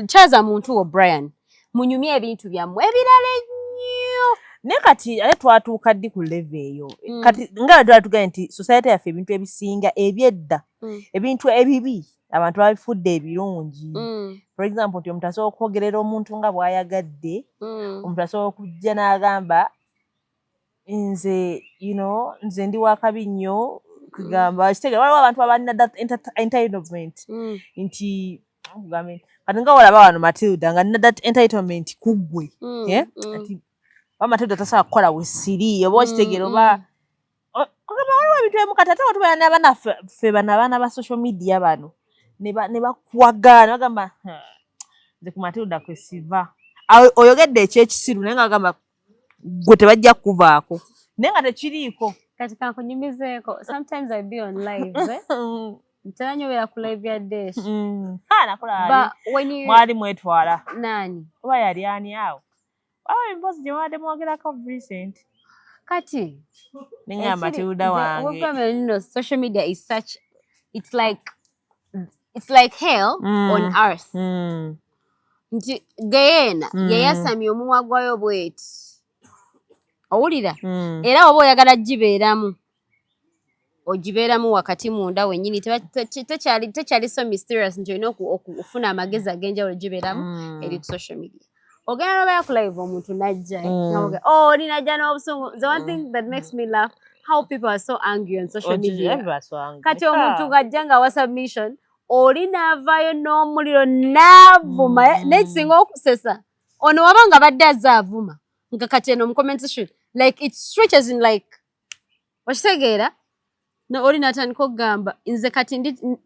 Chaza muntu o Brian. Munyumye ebintu byammwe ebirala ennyo. Ne kati ale twatuuka ddi ku level eyo kati nga twatugaye nti society yaffe ebintu ebisinga ebyedda ebintu ebibi abantu babifudde ebirungi for example nti omuntu asobola okwogerera omuntu nga bw'ayagadde omuntu asobola okujja n'agamba nze nze ndi wakabi nnyo kugamba kitegeera waliwo abantu abalina that entitlement nti kati nga walaba wano Matilda nga nina that entitlement kuggwe ati Matilda tasobola kukola wesiri oba okitegeera oba kugamba waliwo ebintu emu kati ate watubeera n'abaana ffe bano abaana ba social media bano ne bakwagana bagamba nze ku Matilda kwe siva oyogedde ekyekisiru naye nga bagamba gwe tebajja kukuvaako naye nga tekiriiko kati kankunyumizeeko sometimes I be on live ntera nyobera ku live ya Desh nakola mwali mwetwala nani oba yali ani awo waba empozi gye mwadde mwogerako recent Kati. Ninga Matilda wange. Social media is such, it's like hell on earth. Nti gayena yeyasamye omumwa gwayo bweti. Owulira? Era oba oyagala gibeeramu. Ogibeeramu wakati munda wennyini tekyali so mysterious nti olina okufuna amagezi ag'enjawulo gibeeramu eri ku social media. Ogenda n'obeera ku live omuntu najja. Oli najja n'obusungu. The one thing that makes me laugh, how people are so angry on social media. Kati omuntu ng'ajja ng'awa submission, oli n'avaayo n'omuliro n'avuma n'ekisinga okusesa. Ono waba nga badde azze avuma. Nga kati eno mu comment section. Like it stretches in like, okitegeera? No, oli natandika okugamba nze kati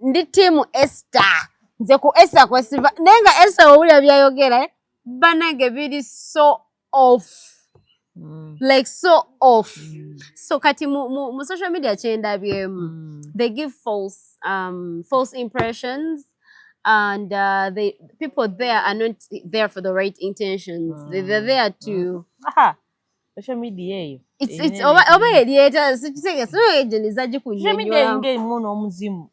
ndi tiimu Esther. Nze ku Esther kwesiva. Naye nga Esther owulira byayogera banange biri so off. Like so off. So kati mu social media kyendabyemu. They give false impressions, and people there are not there for the right intentions. They're there to social media. It's over ediators. So ejeniza gikunywa. Social media inge muno omuzimu.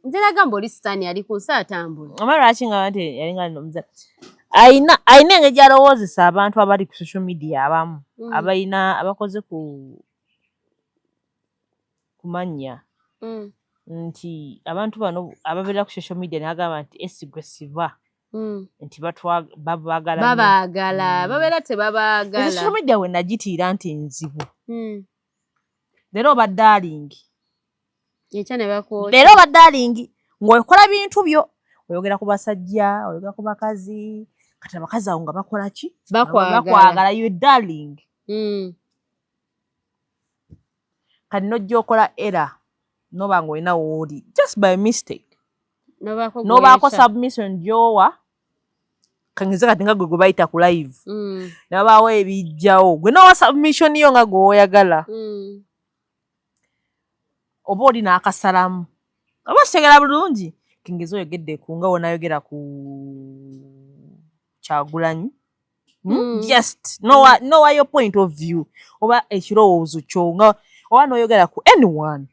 Njera gambo listani ali kunsa atambula. Amara achinga ante yalinga nomuza. Aina engeri alowoozesa abantu abali ku social media abamu abalina abakoze ku kumanya nti abantu bano ababeera ku social media nagamba nti esigwe siva nti babaagala babeera tebabaagala. Social media we nagitiira nti nzibu leero oba darling leero oba darling ng'okola bintu byo oyogera ku basajja oyogera ku bakazi kati abakazi awo nga bakola ki bakwagala you darling kati nojja okola error noba ng'olina wooli just by mistake nobaako submission gyowa kangize kati nga gwe bayita ku live nabaawo ebijjawo gwe nowa submission yo nga gwe oyagala oba oli n'akasalamu oba kitegera bulungi kingize oyogedde ku nga wonayogera ku Kyagulanyi just know your point of view oba ekirowoozo kyo nga oba n'oyogera ku anyone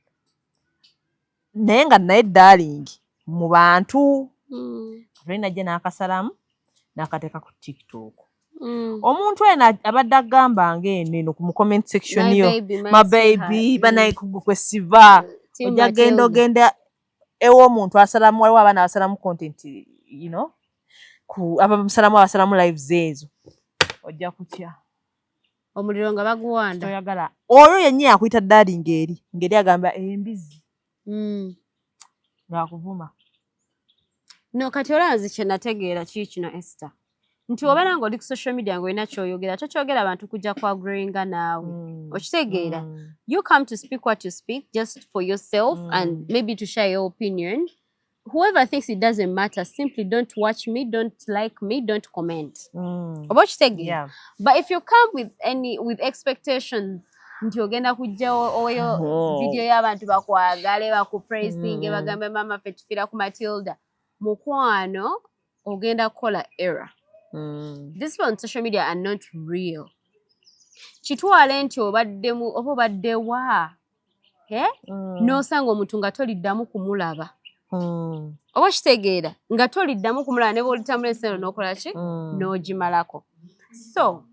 naye nga naye darling mu bantu atoli najja n'akasalamu n'akateeka ku TikTok omuntu ena abadde agamba ng'eno ku mu comment section yo my baby banaye kugwe kwesiva ojja genda ogenda ew'omuntu asalamu waliwo abaana abasalamu content you know ku abasalamu lives ezo ojja kutya omuliro nga baguwanda toyagala oyo yennyini akuyita darling ngeri agamba embizi ng'akuvuma no kati olanzi kye nategeera kiki kino Esther nti obeera ng'oli ku social media ng'olina ky'oyogera tokyogera abantu kujja kwagrowinga naawe okitegeera you come to speak what you speak just for yourself and maybe to share your opinion. Whoever thinks it doesn't matter, simply don't watch me, don't like me, don't comment. About you but if you come with expectations, nti ogenda kujja oyo video y'abantu bakwagale bakupraising bagambe mama ffe tufira ku Matilda mukwano ogenda kukola error. These people on social media are not real. Kitwale nti obaddemu oba obaddewa n'osanga omuntu nga toliddamu kumulaba. Oba kitegeera nga toliddamu kumulaba ne bw'olitambula ensero n'okola ki n'ogimalako. So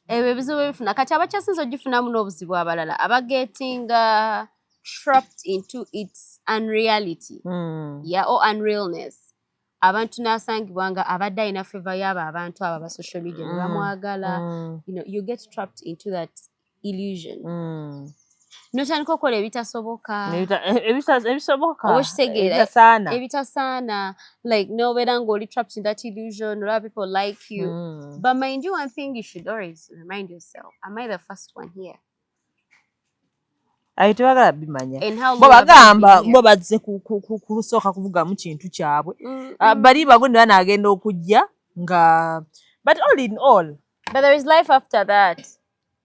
ebyo ebizibu ebifuna kati abakyasinza ogifunamu n'obuzibu abalala abagetting trapped into its unreality or unrealness. Abantu n'asangibwa nga abadde alina favor y'abo abantu abo aba social media ne bamwagala. You get trapped into that illusion. Notandika okukola ebitasoboka oba kitegeera ebitasaana like nobeera ng'oli trapped in that illusion. A lot of people like you but mind you one thing you should always remind yourself, am I the first one here? Ayo tebagala bimanya bo bagamba bo bazze kusooka kuvugamu kintu kyabwe bali bagundi banaagenda okujja nga but there is life after that.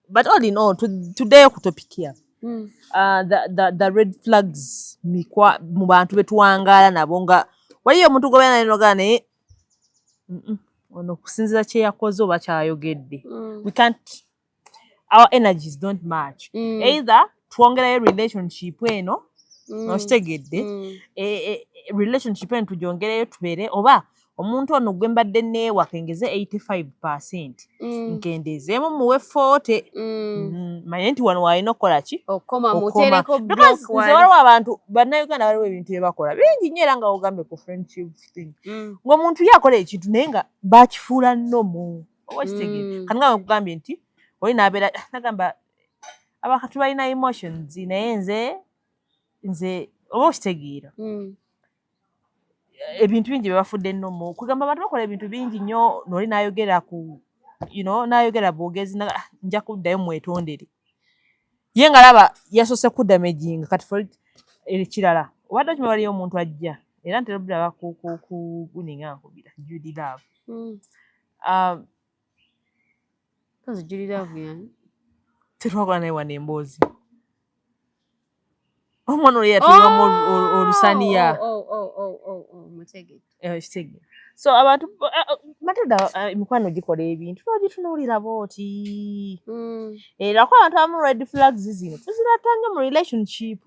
But all in all today ku topic here the red flags mu bantu betuwangaala nabo nga waliyo omuntu gobeera nalinogaa naye ono kusinziira kye yakoze oba kyayogedde we can't our energies don't match. Either twongerayo relationship eno okitegedde relationship eno tugyongereyo tubeere oba omuntu ono gwe mbadde neewa kengeze 85% nkendeezeemu muwe 40 manye nti wano walina okukola ki because nze waliwo abantu bannayuganda waliwo ebintu bye bakola bingi nnyo era nga ogambye ku friendship thing ng'omuntu ye akola ekintu naye nga baakifuula nnomu oba kitegeere kati nga nkugambye nti oli n'abeera nagamba abakatu balina emotions naye nze oba okitegeera ebintu bingi bye bafudde nnomu kugamba abantu bakola ebintu bingi nnyo n'oli n'ayogera ku n'ayogera bwogezi nja kuddayo mwetondere ye nga laba yasoose kudamaginga kati fo ekirala obadde okimanya waliyo omuntu ajja era ntera obulaba ku guninga nkubira Judy Love Judy Love yani tetwakola naye wano emboozi omwana oli yatulwamu olusaniya kitege so abantu Matilda emikwano gikola ebintu lwagitunuulira booti era ko abantu abamu red flags zino tuziratanga mu relationship.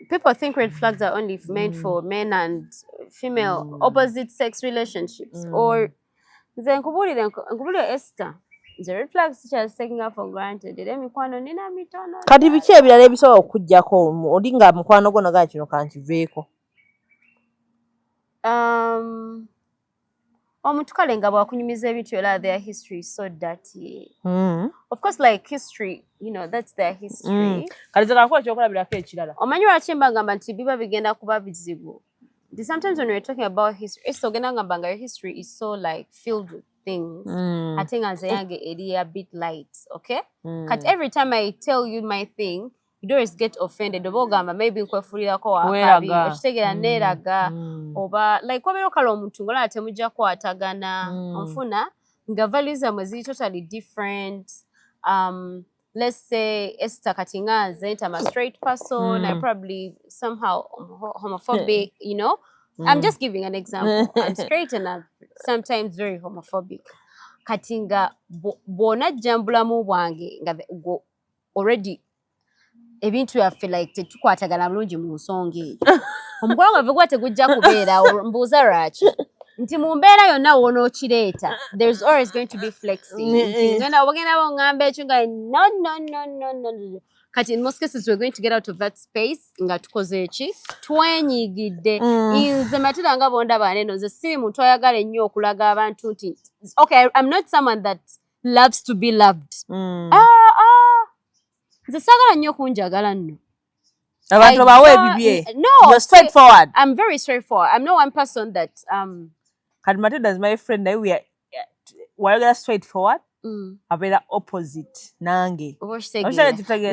People think red flags are only meant for men and female opposite sex relationships or nze nkubulire Esther the red flags teacher is taking her for granted era emikwano nina mitono kati biki ebirala ebisobola okujjako oli nga mukwano gwo nagaa kino kankiveeko omuntu kale nga bwakunyumiza ebintu era their history is so dirty of course like history that's their history kale zakakuwa ekyokulabirako ekirala omanyi lwaki mba ngamba nti biba bigenda kuba bizibu sometimes when we're talking about history it's ogenda ngamba nga your history is so like filled with things ate nga nze yange eri a bit light okay kati every time I tell you my thing you always get offended oba ogamba maybe nkwefuulirako wakabi ekitegeera neeraga oba like wabeera okala omuntu ngolaba temujja kukwatagana onfuna nga values zammwe ziri totally different let's say Esther kati nga nze nti I'm a straight person I probably somehow homophobic I'm just giving an example I'm straight and I'm sometimes very homophobic kati nga bw'onajja mu bulamu bwange nga already ebintu byaffe like tetukwatagana bulungi mu nsonga eyo omukolo gwaffe gwa tegujja kubeera mbuuza lwaki nti mu mbeera yonna wonookireeta there's always going to be flexing ogenda boŋŋamba ekyo nga no kati in most cases we're going to get out of that space nga tukoze eki twenyigidde nze Matilda nga bondaba neno nze si muntu ayagala ennyo okulaga abantu nti okay I'm not someone that loves to be loved nze saagala nnyo kunjagala nno abantu bawe ebibye you're straightforward I'm very straightforward I'm not one person that kati Matilda is my friend naye we are wayogera straightforward abeera opposite nange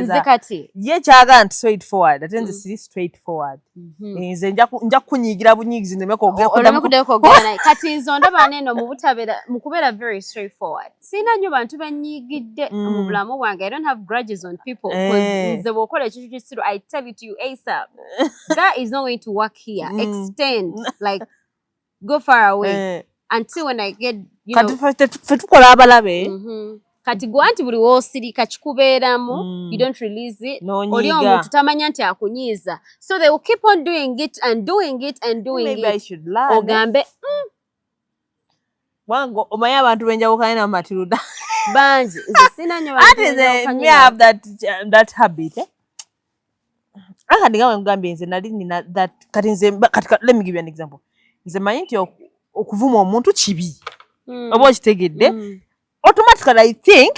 nze kati ye kyagala nti straightforward ate nze siri straightforward nze nja kunyigira bunyigizi ndemekogera naye kati nze ondaba neno mu kubeera very straightforward siina nnyo bantu banyigidde mu bulamu bwange I don't have grudges on people nze bw'okola ekintu kisiru I tell it to you ASAP that is not going to work here extend like go far away until when I get kati fe tukola abalabe kati gwe anti buli woosirika kikubeeramu you don't release it oli omuntu tamanya nti akunyiiza so they will keep on doing it and doing it and doing maybe I it should learn ogambe wango omanyi abantu benjawukanye na Matilda bangi nze sina nnyo me have that habit akati nga nkugambye nze nali nina that kati nze let me give you an example nze manyi nti okuvuma omuntu kibi oba okitegedde automatically I think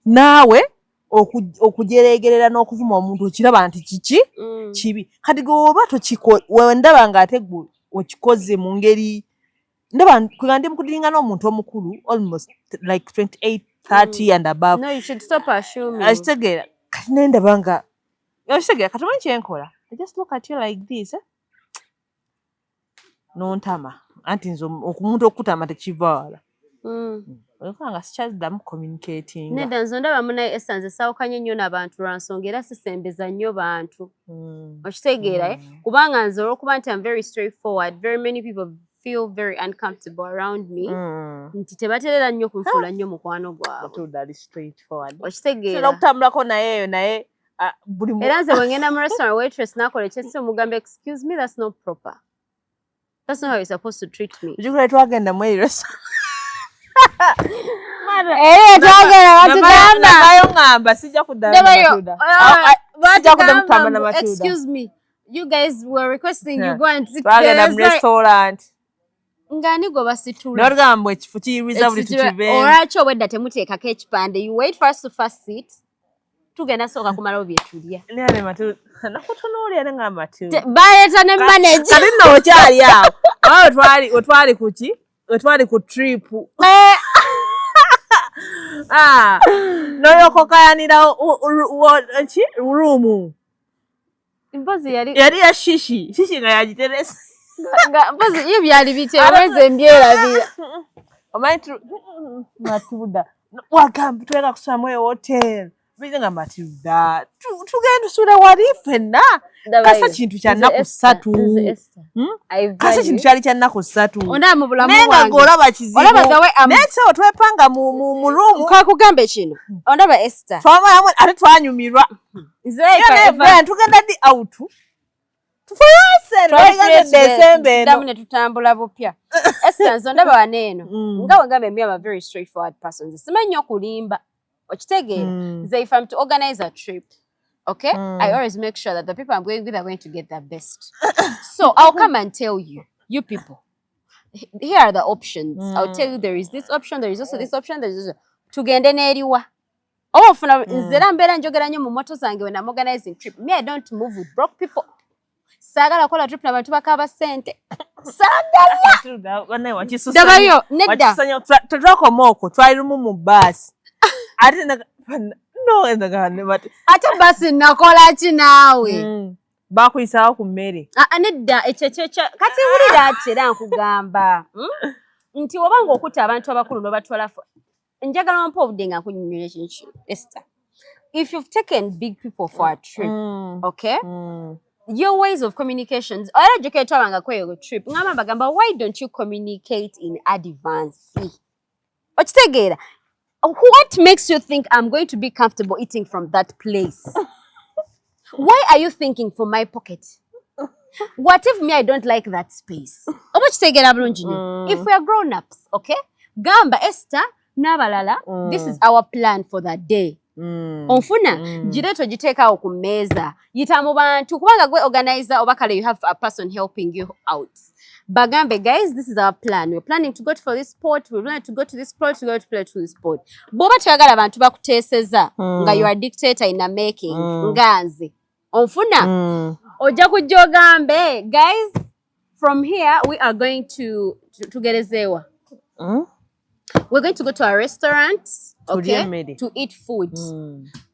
naawe okujeregerera n'okuvuma omuntu okiraba nti kiki kibi kati goba wendaba nga ate gwe okikoze mu ngeri ndaba kugandi mukudiringa n'omuntu omukulu almost like 28 30 and above no you should stop assuming akitegera kati nendaba nga okitegera kati omanyi kyenkola I just look at you like this nontama anti nze omuntu okutama tekiva wala olekanga sikyaddamu communicating nedda nze ndaba munaye Esther nze saawukanye nnyo n'abantu lwa nsonga era sisembeza nnyo bantu okitegeera kubanga nze olwokuba nti I'm very straightforward very many people feel very uncomfortable around me. Nti tebaterera nnyo kunfuula nnyo mukwano gwabwe. Matilda ali straightforward. Okitegeera. Okutambulako naye buli mu. Era nze bwe ngenda mu restaurant waitress n'akola ekyesi omugamba excuse me, that's not proper. That's not how you're supposed to treat me. Ujukira twagenda mu restaurant. Excuse me, you guys were requesting you go and sit there. Restaurant. Ngani go basitula. N'ogamba ekifu kiyiriza buli tukibeera. Olwaki obwedda temuteekako ekipande. You wait for us to first sit. Tugenda sooka kumalawo bye tulya. Nene Matilda. Nakutunuulira nga Matilda. Baleeta ne manager. Kati nno okyali awo. Otwali kuki? Otwali ku trip. Noyokokayanira room. Mpozi yali ya shishi nga yagiteresa. Mpozi iyo byali biteweze mbyerabira. Omanyi Matilda. Wagamba twera kusulamu hotel. Bize nga Matilda. Tugenda tusula wali ffenna. Kasa kintu kya nnaku 3. Kasa kintu kyali kya nnaku 3. Onda mu bulamu wange. Nenga golaba kizibu. Nese otwepanga mu room. Kakugambe kino. Ondaba Esther. Twamala ate twanyumirwa. Tugenda di out. Tufuyase twagenda December. Ndamune tutambula bupya. Esther nzo ndaba waneeno. Nga wangambe me am a very straightforward person. Simanyi okulimba. Okitegeera. If I'm to organize a trip, okay, I always make sure that the people I'm going with are going to get the best. So I'll come and tell you, you people, here are the options. I'll tell you there is this option, there is also this option, there is also tugende n'eriwa. Ofuna nzera mbeera njogera nnyo mu moto zange when I'm organizing trip. Me, I don't move with broke people. Saagala kola trip n'abantu bakaaba ssente. Saagala. Dabayo nedda. Tetwakomaoko twali lumu mu bus. Ate no endagane but ate basi nakola ki naawe bakuyisawo ku mmere nedda ekyekyekya kati wulira ati era nkugamba nti wabanga okutta abantu abakulu n'obatwala njagala wampa obudde nga nkunyonyola ekintu Esther. If you've taken big people for a trip, okay, your ways of communications era jjukira twabanga kweyo trip ngamba bagamba why don't you communicate in advance? Okitegeera. What makes you think I'm going to be comfortable eating from that place? Why are you thinking for my pocket? What if me I don't like that space? If we are grown-ups, okay? Gamba Esther, nabalala, this is our plan for that day. Onfuna, jireto jiteka okumeza. Yitamu bantu kubanga gwe organizer obakale you have a person helping you out. Bagambe, guys, this is our plan. We're planning to go for this spot. We're planning to go to this spot. We're going to play to this spot. Boba tuyagala abantu bakuteeseza nga you are dictator in a making. Nganzi. Onfuna. Oja kujogambe, guys, from here we are going to gerezewa. We're going to go to a restaurant, okay, to eat food.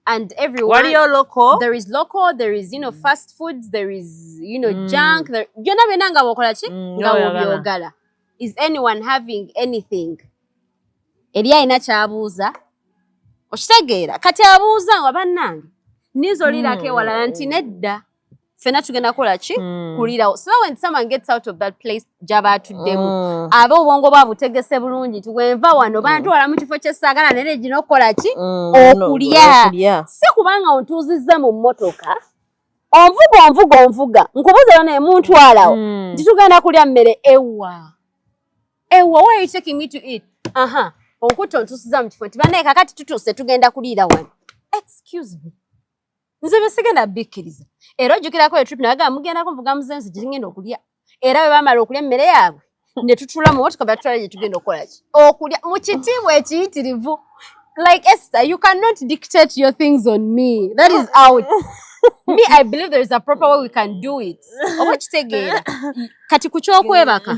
And everyone, what are your local? There is local, there is, fast foods, there is, junk. There, is anyone having anything? Elia ina chabuza. Oshitegeera. Kati abuza wabannange. Nizo lira ke wala nti nedda. Fena tugenda kola ki? Kulira. So when someone gets out of that place, jaba tuddemu. Abo obwongo babutegese bulungi tuwenva wano bantu wala mu kifo ky'essaagala nene gino kola ki? Okulya. Si kubanga ontuuzizza mu mmotoka. Onvuga. Nkubuuza bana emuntu alawo. Nti tugenda kulya mmere ewa. Why are you taking me to eat? Onkutte ontuusizza mu kifo. Nti bana kakati tutuuse tugenda kuliira wano. Excuse me. Nze besigenda bikkiriza. Era ojjukirako e trip naga mugenda kumvuga muzenzi gingenda okulya. Era bwe bamala okulya emmere yaabwe ne tutula mu motoka batwala gye tugenda okola ki? Okulya mu kitiibwa ekiyitirivu. Like Esther, you cannot dictate your things on me. That is out. Me, I believe there is a proper way we can do it. Oba kitegeera. Kati ku kyokwebaka.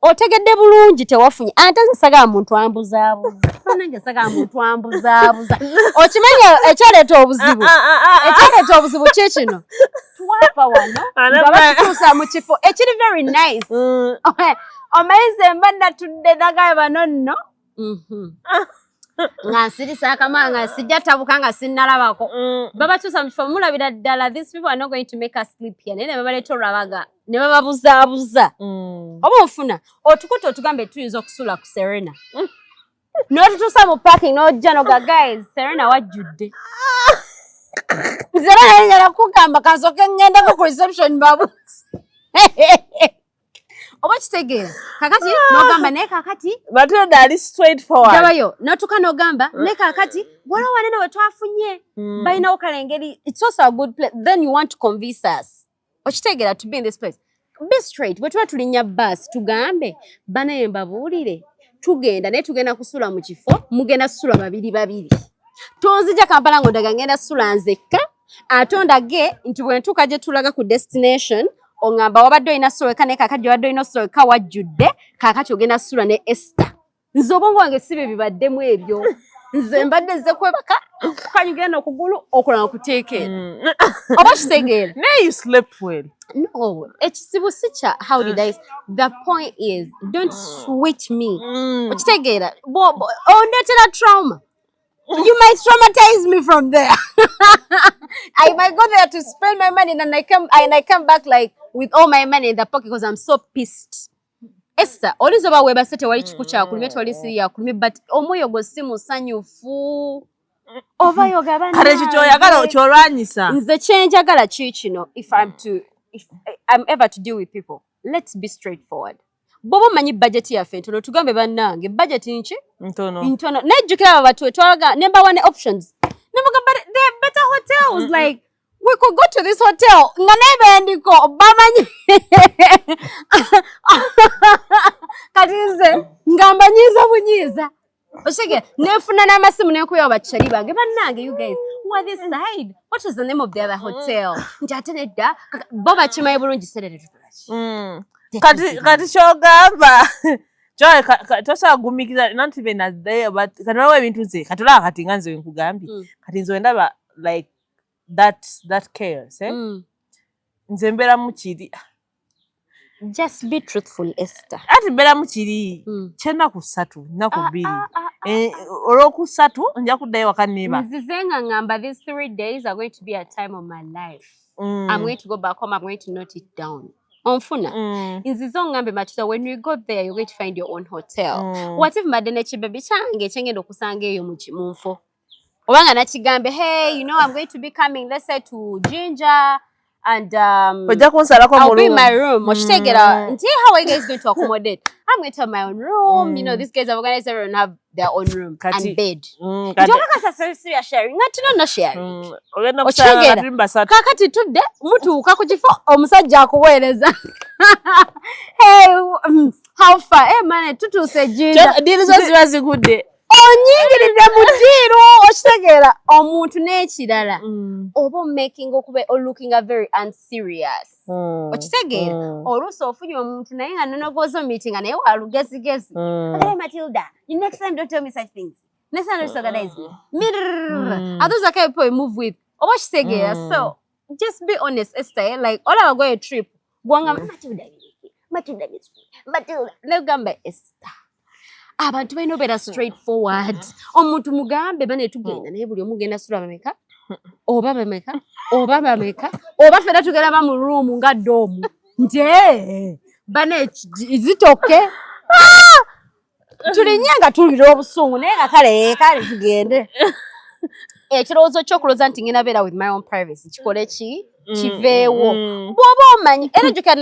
Otegedde bulungi tewafunye. Ate nsagala muntu ambuzaabuza. Nange nsagala muntu ambuzaabuza. Okimanya ekyaleeta obuzibu. Ekyaleeta obuzibu kye kino. Twapa wano. Nga batutuusa mu kifo. Ekiri very nice. Omayize mba natudde nagaye bano nno. nga nsirisa akamanga sijja tabuka nga sinnalabako babakyusa mu kifo mulabira ddala these people are not going to make us sleep here naye ne babaleeta olwabaga ne bababuzaabuza oba ofuna otukuta otugambe tuyinza okusula ku Serena n'otutuusa mu parking n'ojja noga guys Serena wajjudde nze nayenyala kugamba kansooke ngendako ku reception babuzi oba kitegeera kakati n'ogamba naye kakati Matilda ali straight forward jabayo n'otuka n'ogamba naye kakati waliwo wanene we twafunye balinawo kale engeri it's also a good place then you want to convince us okitegeera to be in this place be straight bwe tuba tulinnya bus tugambe banaye mbabuulire tugenda naye tugenda kusula mu kifo mugenda kusula babiri tonzija Kampala ng'ondaga ngenda kusula nzekka ate ondage nti bwe ntuuka gye tulaga ku destination ongamba wabadde olina sulaweka naye kaakati wabadde olina sulaweka wajjudde kaakati ogenda kusula ne Esther nze obwongo wange si bye bibaddemu ebyo nze mbadde nze kwebaka kanyugenda okugulu okulanga kuteeke oba kitegeera naye you slept well no ekisibu si kya how did I the point is don't switch me okitegeera ondeetera trauma you might traumatize me from there I might go there to spend my money and I come back like with all my money in the pocket because I'm so pissed Esther olizo ba webasete wali kikucha kulime twali siya kulime but omwoyo go si musanyufu ovayo gabana kale chicho yagala kyolwanyisa nze kyenjagala kikino if I'm ever to deal with people let's be straightforward bobo manyi budget yaffe ntono tugambe bannange budget nchi ntono nejjukira aba batu twalaga number one options nemuga but there are better hotels like we could go to this hotel nga nebe ndiko bamanyi kati nze ngamba nyiza bunyiza oshege nefuna n'amasimu nekuyo abachali bange bannange you guys who are this side what is the name of the other hotel njatenedda boba chimaye bulungi serere tutulachi kati kyogamba joy tosagumikiza not even as there but kati waliwo ebintu nze kati olaba kati nga nze wenkugambye kati nze wendaba like that chaos nze mbeera mu kiri just be truthful Esther ati mbeera mu kiri kyennaku 3 nnaku 2 olwoku 3 nja kuddayo waka neba nzize nga ngamba these 3 days are going to be a time of my life I'm going to go back home I'm going to note it down onfuna nzizo ngambe Matilda when you go there you're going to find your own hotel what if madene chibebi change chengendo kusanga eyo munfo obanga nakigambe hey you know I'm going to be coming let's say to Ginger and I'll be in my room okitegeera nti how are you guys going to accommodate I'm going to have my own room you know these guys have organized everyone have their own room and bed njoka sasa ya sharing ngati no sharing ogenda kusanga katimba 3 kakati tudde mutuuka ku kifo omusajja akuweereza hey how far man tutuuse Ginger deal zo ziba zigudde onyingirira mu ddiiro okitegeera omuntu n'ekirala oba making okube looking a very unserious okitegeera oluusi ofunye omuntu naye nga nonogooza meeting naye walugezigezi hey Matilda you next time don't tell me such things next time don't organize me are those the kind of people you move with oba okitegeera so just be honest Esther like all our going trip gwanga Matilda negamba Esther abantu balina obeera straightforward omuntu mugambe bane tugenda naye buli omugenda sula bameka oba fera tugenda ba mu room nga doomu nti bane zitoke tulinyanga tulira obusungu naye nga kale tugende ekirowoozo ky'okulooza nti ngenda beera with my own privacy kikole kiveewo bw'oba omanyi era jjukira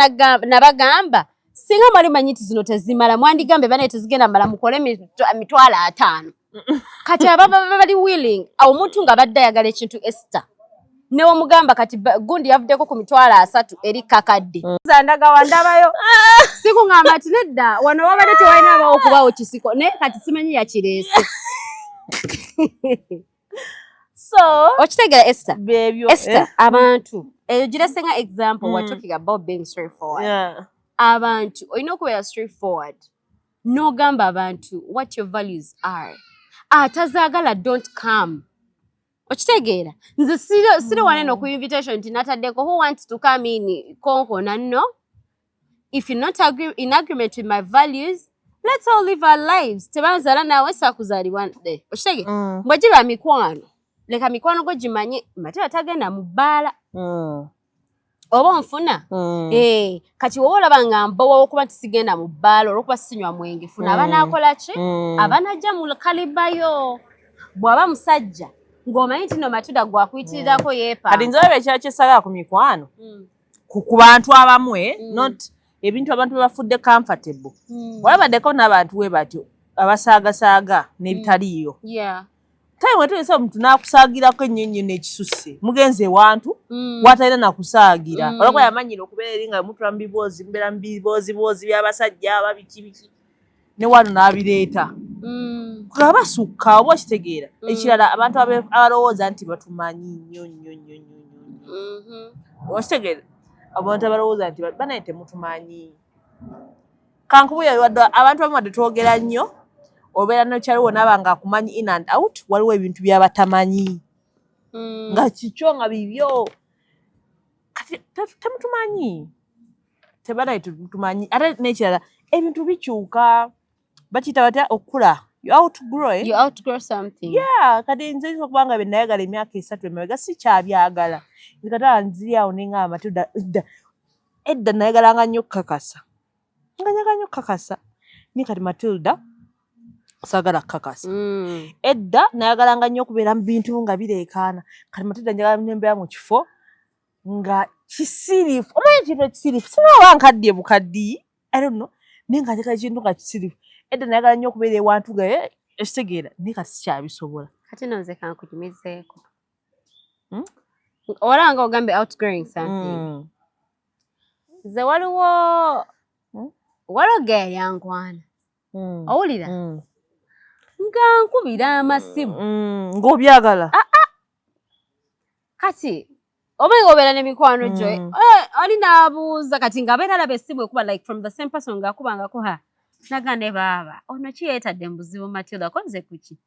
nabagamba singa mwali manyi nti zino tezimala mwandigambe bane tezigenda mala mukole 5,000 kati ababa bali willing omuntu nga badde ayagala ekintu Esther ne omugamba kati gundi yavuddeko ku 3,000 eri kakadde zandaga wandabayo sikungamba ati nedda wano wabadde tewalina abawo okubawo kisiko naye kati simanyi yakireese so okitegeera Esther abantu eyo giresenga example we're talking about being straightforward abantu olina okubeera straightforward n'ogamba abantu what your values are atazaagala don't come okitegeera nze siri wanene ku invitation nti nataddeko who wants to come in konkona no if you're not in agreement with my values let's all live our lives. Tebanzala nawe sakuzalibwa de. Oshege. Mbajiba mikwano. Leka mikwano go jimanye Matilda tagenda mu bbala. Oba nfuna. Kati wola banga mbowa okuba tisigenda mu bbala olwokuba sinywa mwenge. Funa abana akola ki? Abana jja mu kalibayo. Bwaba musajja ng'omanyi nti no Matilda gwakuyitirirako yeepa. Kati nze olaba ekyakisala ku mikwano. Ku bantu abamwe not ebintu abantu bafudde comfortable. Walabaddeko n'abantu we batyo abasaagasaaga n'ebitaliiyo. Tayi mwetulese omuntu n'akusaagirako ennyonnyo n'ekisusse. Mugenze ewantu watalina nakusaagira. Olwokuba yamanyira okubeera eri nga mutula mu biboozi mbeera mu biboozi by'abasajja aba biki ne wano n'abireeta. Nga basukka oba okitegeera. Ekirala abantu abalowooza nti batumanyi nnyo. Okitegeera abantu abalowooza nti banaye temutumanyi. Kankubuya abantu abamu wadde twogera nnyo obeera n'okyaliwo n'aba nga akumanyi in and out waliwo ebintu by'abatamanyi. Nga kikyo nga bibyo. Kati temutumanyi. Tebanaye temutumanyi. Ate n'ekirala ebintu bikyuka. Bakiyita batya okula. You outgrow something. Yeah, kati nze okuba nga bennayagala emyaka 3 emabega sikyabyagala. Nkata nziri awo nenga Matilda edda nayagalanga nnyo kakasa. Nga nyaga nnyo kakasa. Ni kati Matilda saagala kakasa. Edda nayagalanga nnyo okubeera mu bintu nga bireekaana. Kati Matilda njagala mbeera mu kifo nga kisirifu. Omanyi ekintu ekisirifu sinaba nkaddiye bukaddi. I don't know. Nenga njagala ekintu nga kisirifu. Edda nayagala nnyo okubeera ewantu nga ekitegeera naye kati sikyabisobola. Kati no nze kankujumizeeko. Olanga ogambe outgrowing something. Nze waliwo gaya yankwana. Owulira? Nga nkubira amasimu. Ng'obyagala? Kati oba obeera n'emikwano gyo oli n'abuuza kati ng'abeera alaba essimu ekuba like from the same person ng'akubangako nagande baba ono kiyeetadde mu buzibu Matilda konze kuki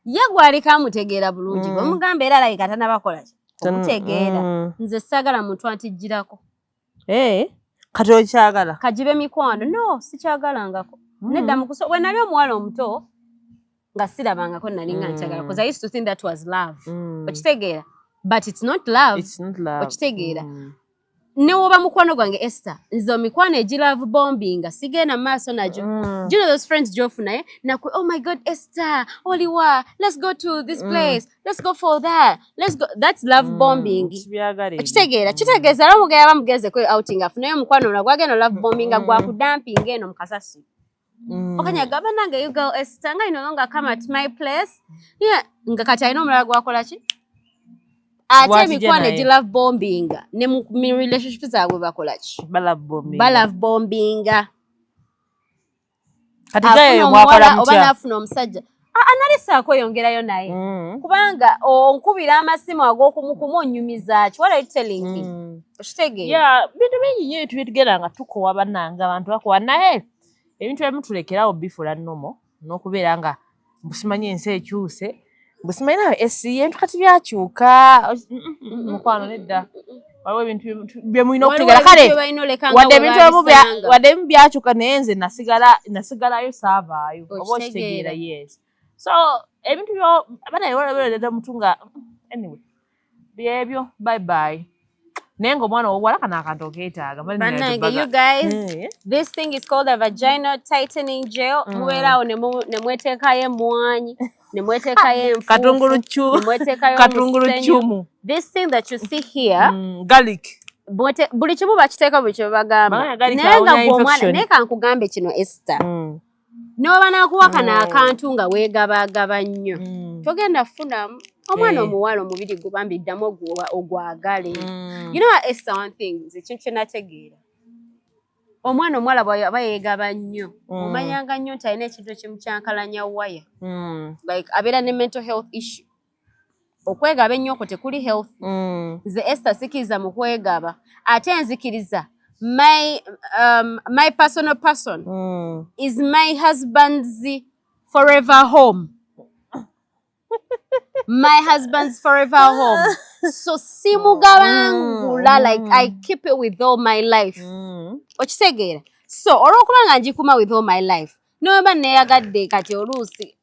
ye gwalika amutegeera bulungi omugamba era alayika tanabakola ki omutegeera nze saagala muntu antijjirako kati okyagala kajibe mikwano no sikyagalangako nedda mukuso we nali omuwala omuto nga sirabangako nali nga nkyagala because I used to think that was love okitegeera but it's not love okitegeera ne woba mukwano gwange Esther nzo mikwano ejilove bombing sigenda maaso najo do you know those friends jofuna nakwe oh my god Esther oliwa let's go to this place let's go for that let's go that's love bombing kitegeeza lamuga yabamugeze ko outing afunayo mukwano nagwageno love bombing gwa ku dumping eno mukasasi okanya gaba nange you go Esther nga no longer come at my place yeah ngakati ayino mulala gwakola ki ate mikwano ejilove bombing ne mu relationship zaabwe bakola ki balove bombing kati gaye mwakola mutya oba nafuna omusajja analisaako yongerayo naye kubanga onkubira amasimu ag'okumukumu onyumiza ki what are you telling me okitegeera bintu bingi nnyo tubitugera nga tukowa bannanga abantu bakowa naye ebintu ebimu tulekerawo bifula nnomo n'okubeera nga mbusimanyi ensi ekyuse mbusimanyi nawe ebintu kati byakyuka mukwano nedda waliwo ebintu byemulina okutegera kale wadde ebimu byakyuka naye nze nasigalayo saavaayo oba okitegeera yes so ebintu banayeolabera mutu nga anyway byebyo bye bye naye ng'omwana w'obuwala kana akantu okeetaaga you guys this thing is called a vaginal tightening gel mubeera awo ne mweteekayo emmwanyi ne mweteekayo enfuufu katungulucumu this thing that you see here garlic buli kimu bakiteeka buli kye bagamba naye nga gw'omwana naye kankugambe kino Esther n'oba naakuwa kano akantu nga weegabagaba nnyo togenda kufunamu omwana omuwala omubiri gubambi ddamu ogwagale you know what Esther one thing nze kintu kye nategeera omwana omuwala bw'aba yeegaba nnyo omanyanga nnyo nti alina ekintu ekimukyankalanya waya like abeera ne mental health issue okwegaba ennyo tekuli health nze Esther sikiriza mu kwegaba ate nzikiriza my personal person is my husband's forever home. My husband's forever home. So simugabangula like I keep it with all my life. Okitegera. So olw'okuba nga njikuma with all my life no ba neyagadde kati oluusi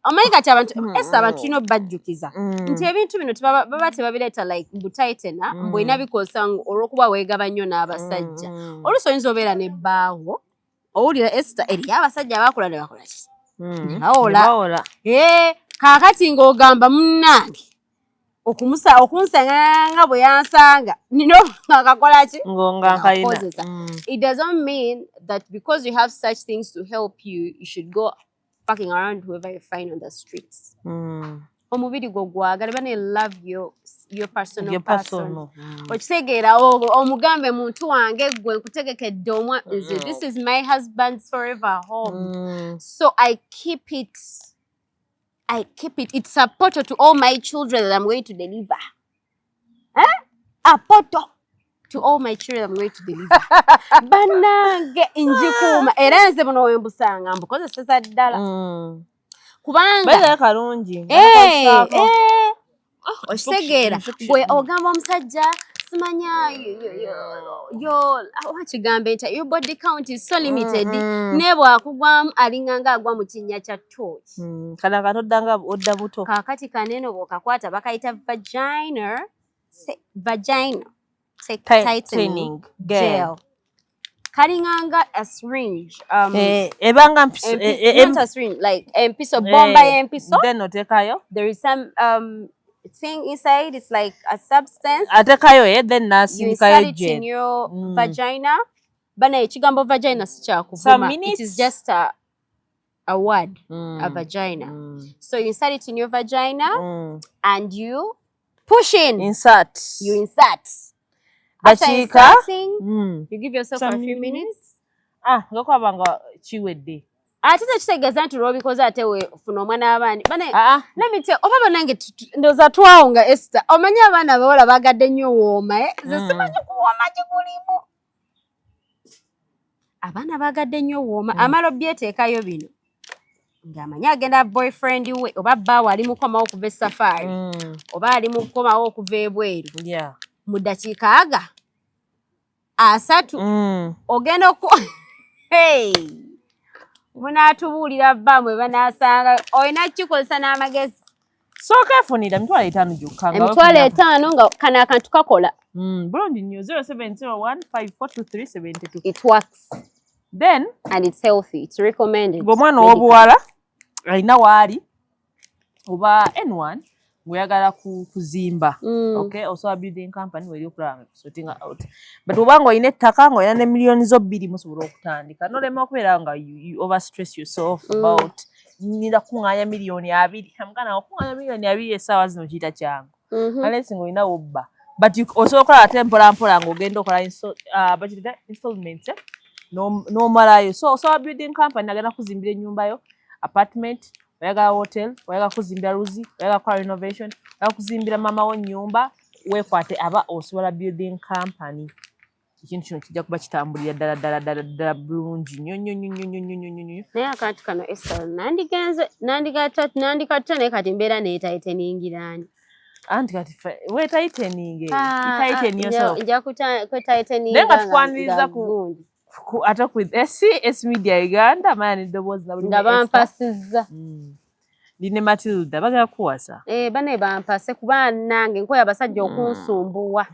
omanyi kati abantu abantu tulina obbajjukiza nti ebintu bino baba tebabireeta like butaitena mbwina bikosa olw'okuba weegaba nnyo n'abasajja oluusi oyinza obeera nebbaawo owulira Esther eriyo abasajja abakola ne bakola ki ne bawola kaakati ng'ogamba munnange okunsanga bwe yansanga nino akakola ki ng'akozesa. It doesn't mean that because you have such things to help you, you should go fucking around whoever you find on the streets. Omubiri gwo gwagala bane love your personal person. Okisegeera omugambe muntu wange gwe nkutegekedde omwa this is my husband's forever home. So I keep it. It's a portal to all my children that I'm going to deliver. A portal to all my children I'm going to deliver. Banange injikuuma era nze buno wembusanga mbukozeseza ddala. Kubanga kalungi. Okisegeera gwe ogamba omusajja simanya wakigambe nti your body count is so limited ne bwakugwamu alinganga agwa mu kinnya kya ttooki kana katoddanga odda buto kaakati kanene bw'okakwata bakayita vagina tightening gel kalinganga a syringe ebanga not a syringe like empiso bomba y'empiso then otekayo there is some thing inside, it's like a substance. Then you insert it in your vagina. Bana ekigambo vagina sikyakuvuma. It is just a word, a vagina. So you insert it in your vagina and you push in. Insert. You insert. After inserting, you give yourself a few minutes. Ngokwabanga chiwedde. Ate kitegeeza nti lw'obikoze ate weefuna omwana w'abaani. Let me tell oba banange ndowooza twawunga Esther. Omanyi abaana abawala baagadde nnyo wooma nze simanyi kuwooma gikulimu. Abaana baagadde nnyo wooma amala obyeteekayo bino. Ng'amanyi agenda boyfriend we oba bbaawe ali mukomawo okuva esafaari oba ali mukomawo okuva ebweru. Mu ddakiika aga 3 ogenda munaatubuulira bbamwe banaasanga olina kikozesa n'amagezi sooka efunira emitwalo 5 gyokka emitwalo 5 nga kano akantu kakola bulungi nnyo 0701542372 it works then and it's healthy, it's recommended. Ng'omwana ow'obuwala alina waali oba N1 ng'oyagala kuzimba okay also a building company weri okulanga sorting out but obanga olina ettaka ng'olina ne millions zo 2 musobola okutandika nolema okubeera nga you overstress yourself about nina kuŋŋaanya miliyoni 2 amugana okuŋŋaanya miliyoni 2 essaawa zino kiyita kyangu unless ng'olina wobba but osobola okola ate mpolampola ng'ogenda okola installments n'omalayo so a building company agenda kuzimbira ennyumba yo apartment oyagala hotel oyagala kuzimbira luzi oyagala kukola renovation oyagala kuzimbira mama wo nnyumba weekwate aba osobola building company ekintu kino kijja kuba kitambulira ddala bulungi nnyo naye akantu kano Esther nandikatta naye kati mbeera neetaiteningira anti kati weetaiteninge itaitenioso nja kwetaiteninga naye nga tukwaniriza ate ku SBS Media Uganda maya n'eddoboozi na buli nga bampasizza ndine Matilda bagala kuwasa bane bampase kuba nange nkoya abasajja okunsumbuwa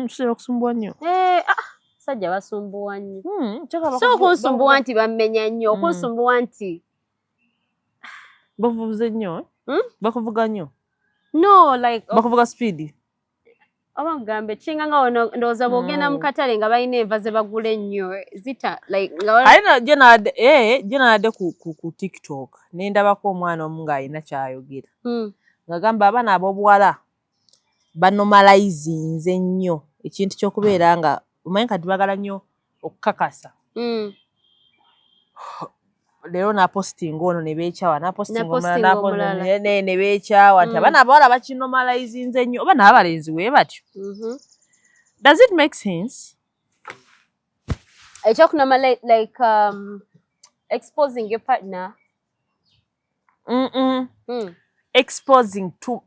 tusobola okusumbuwa nnyo abasajja basumbuwa nnyo so okunsumbuwa nti bammenya nnyo okunsumbuwa nti bakuvuze nnyo bakuvuga nnyo no like bakuvuga speed oba ngambe kinga nga ndowooza bw'ogenda mu katale nga balina enva ze bagula ennyo zita like alina gye naadde ku TikTok nendabako omwana omu ng'alina kyayogera ng'agamba abaana ab'obuwala banomalizinze nnyo ekintu ky'okubeera nga omanyi kati bagala nnyo okukakasa leero napostinga ono ne beekyawa napostinga ne beekyawa nti abaana abawala bakinomalizinze nnyo oba n'abalenzi bwe batyo does it make sense ekyokunomalize like exposing your partner exposing to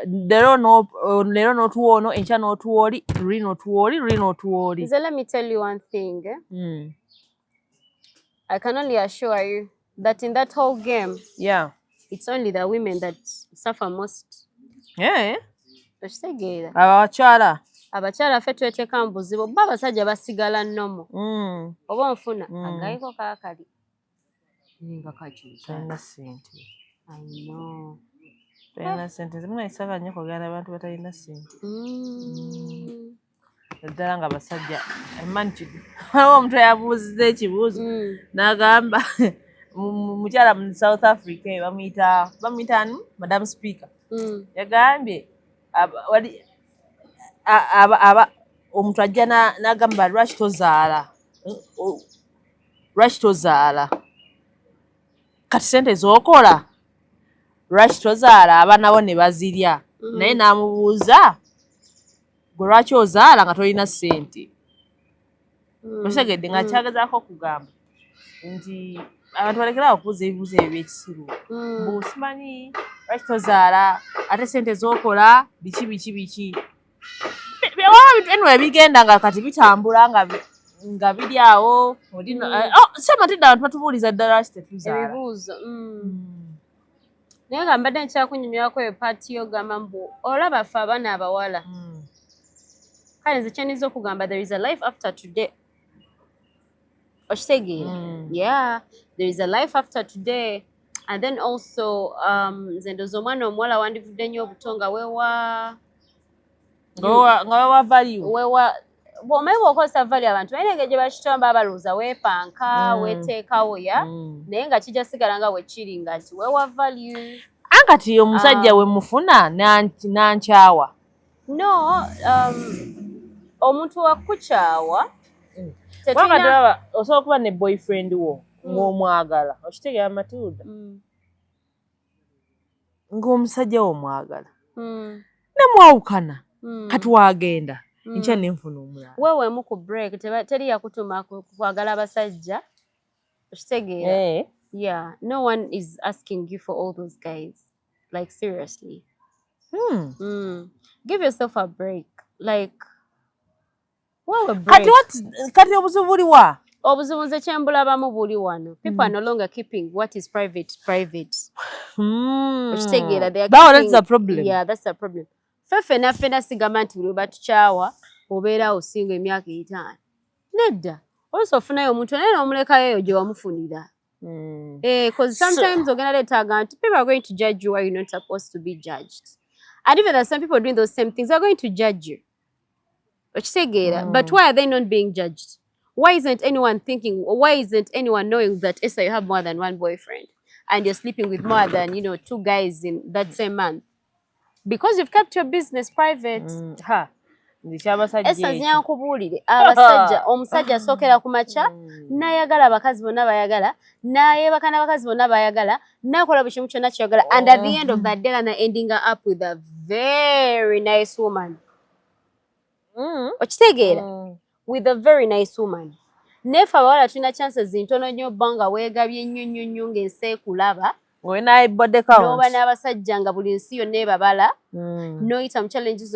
leero n'otuwono enkya n'otuwoli luli n'otuwoli. So let me tell you one thing I can only assure you that in that whole game, yeah, it's only the women that suffer most. yeah. Okitegeera. Abakyala. Abakyala ffe tweteeka mu buzibu bo abasajja basigala nnomo. Oba onfuna agayiko kaakali. Nga kakyusa. Talina ssente. I know. Talina ssente. Zimu naisaka nnyo kwogera abantu batalina ssente. Ddala nga basajja emankidu. Waliwo omuntu yabuuzizza ekibuuzo n'agamba mukyala mu South Africa bamuyita anu Madam Speaker. Yagambye omuntu ajja n'agamba lwaki tozaala kati ssente z'okola lwaki tozaala abaana bo ne bazirya naye n'amubuuza gwe lwaki ozaala nga tolina ssente otegedde nga kyagezaako okugamba nti abantu balekerawo okubuuza ebibuuzo ebyo ebyekisiru mbu simanyi lwaki tozaala ate ssente z'okola biki anyway bigenda nga kati bitambula nga biri awo si Matilda abantu batubuuliza ddala lwaki tetuzaala ebibuuzo naye nga mbadde nkyakunyonyola eyo paati yogamba mbu olaba ffe abaana abawala kale nze kyenyiza okugamba there is a life after today okitegeera yeah there is a life after today and then also nze ndooza omwana omuwala wandivudde nnyo obuto nga wewa value bw'omanyi bw'okozesa value abantu balina engeri gye bakitamba balowooza weepanka weeteekawo ya naye nga kijja sigala nga bwe kiri nga nti weewa value ankati omusajja we mufuna nankyawa no omuntu wakukyawa osobola okuba ne boyfriend wo ng'omwagala okitegeera Matilda ng'omusajja wo omwagala nemwawukana kati wagenda nkya nenfuna omulala weewemu ku break teri yakutuma kwagala abasajja okitegeera yeah no one is asking you for all those guys like seriously give yourself a break like kati obuzibu buli wa obuzibu nze kyembulabamu buli wano people are no longer keeping what is private okitegeera that's the problem yeah that's the problem ffena sigamba nti buli batukyawa obeerawo osinga emyaka 5 nedda oluusi ofunayo omuntu naye n'omulekayo eyo gye wamufunira because sometimes ogenda leetaaga nti people are going to judge you where you're not supposed to be judged and even there's some people doing those same things they're going to judge you okitegeera but why are they not being judged why isn't anyone knowing that Esther you have more than one boyfriend and you're sleeping with more than 2 guys in that same month because you've kept your business private Esther nyankubuulire abasajja omusajja asookera ku makya n'ayagala abakazi bonna bayagala n'ayeebaka n'abakazi bonna bayagala n'akola buli kimu kyonna kyayagala and at the end of that day ana ending up with a very nice woman okitegeera with a very nice woman neefe abawala tulina chances ntono nnyo bba nga weegabye nnyo ng'ensi ekulaba n'oba n'abasajja nga buli nsi yonna ebabala n'oyita mu challenges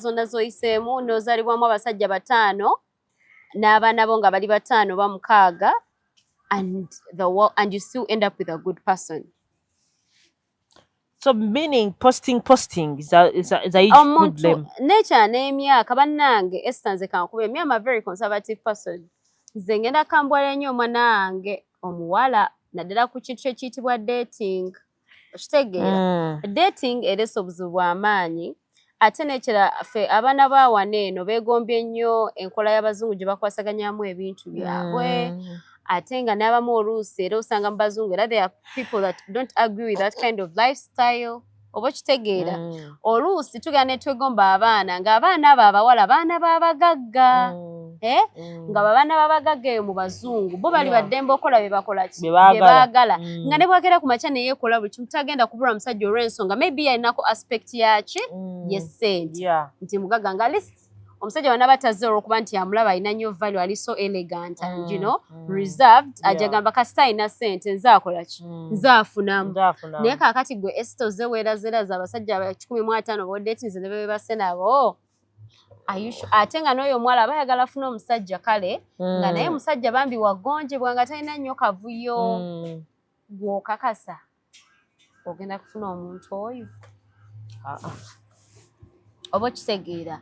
zonna z'oyiseemu n'ozaalibwamu abasajja 5 n'abaana bo nga bali 5 oba 6 and you still end up with a good person. So meaning posting is a huge problem. Nature n'emyaka bannange Esther nze kankube me I'm a very conservative person. Nze ngenda kambwala nnyo mwanange omuwala naddala ku kintu ekiyitibwa dating okitegeera dating eresa obuzibu bw'amaanyi ate nekira ffe abaana ba waneeno beegombye nnyo enkola y'abazungu gye bakwasaganyamu ebintu byabwe ate nga n'abamu oluusi era osanga mu bazungu era there are people that don't agree with that kind of lifestyle oba okitegeera oluusi tugenda ne twegomba abaana ng'abaana abo abawala baana b'abagagga nga babaana b'abagagga eyo mu bazungu bo bali baddembe okola bye bakola ki bye baagala nga ne bwagera ku makya ne yeekola buli kimu tagenda kubula musajja olw'ensonga maybe yalinako aspect yaki yessente nti mugagga nga list omusajja wonna bataze olw'okuba nti amulaba alina nnyo value ali so elegant and reserved ajagamba kasita alina ssente nze akola ki nze afunamu naye kaakati gwe Esther oze weerazeeraza abasajja 15 b'odeetinze ne bebe basse nabo ate nga n'oyo omuwala aba ayagala afuna omusajja kale nga naye musajja bambi wagonjebwa nga talina nnyo kavuyo gw'okakasa ogenda kufuna omuntu oyo oba okitegeera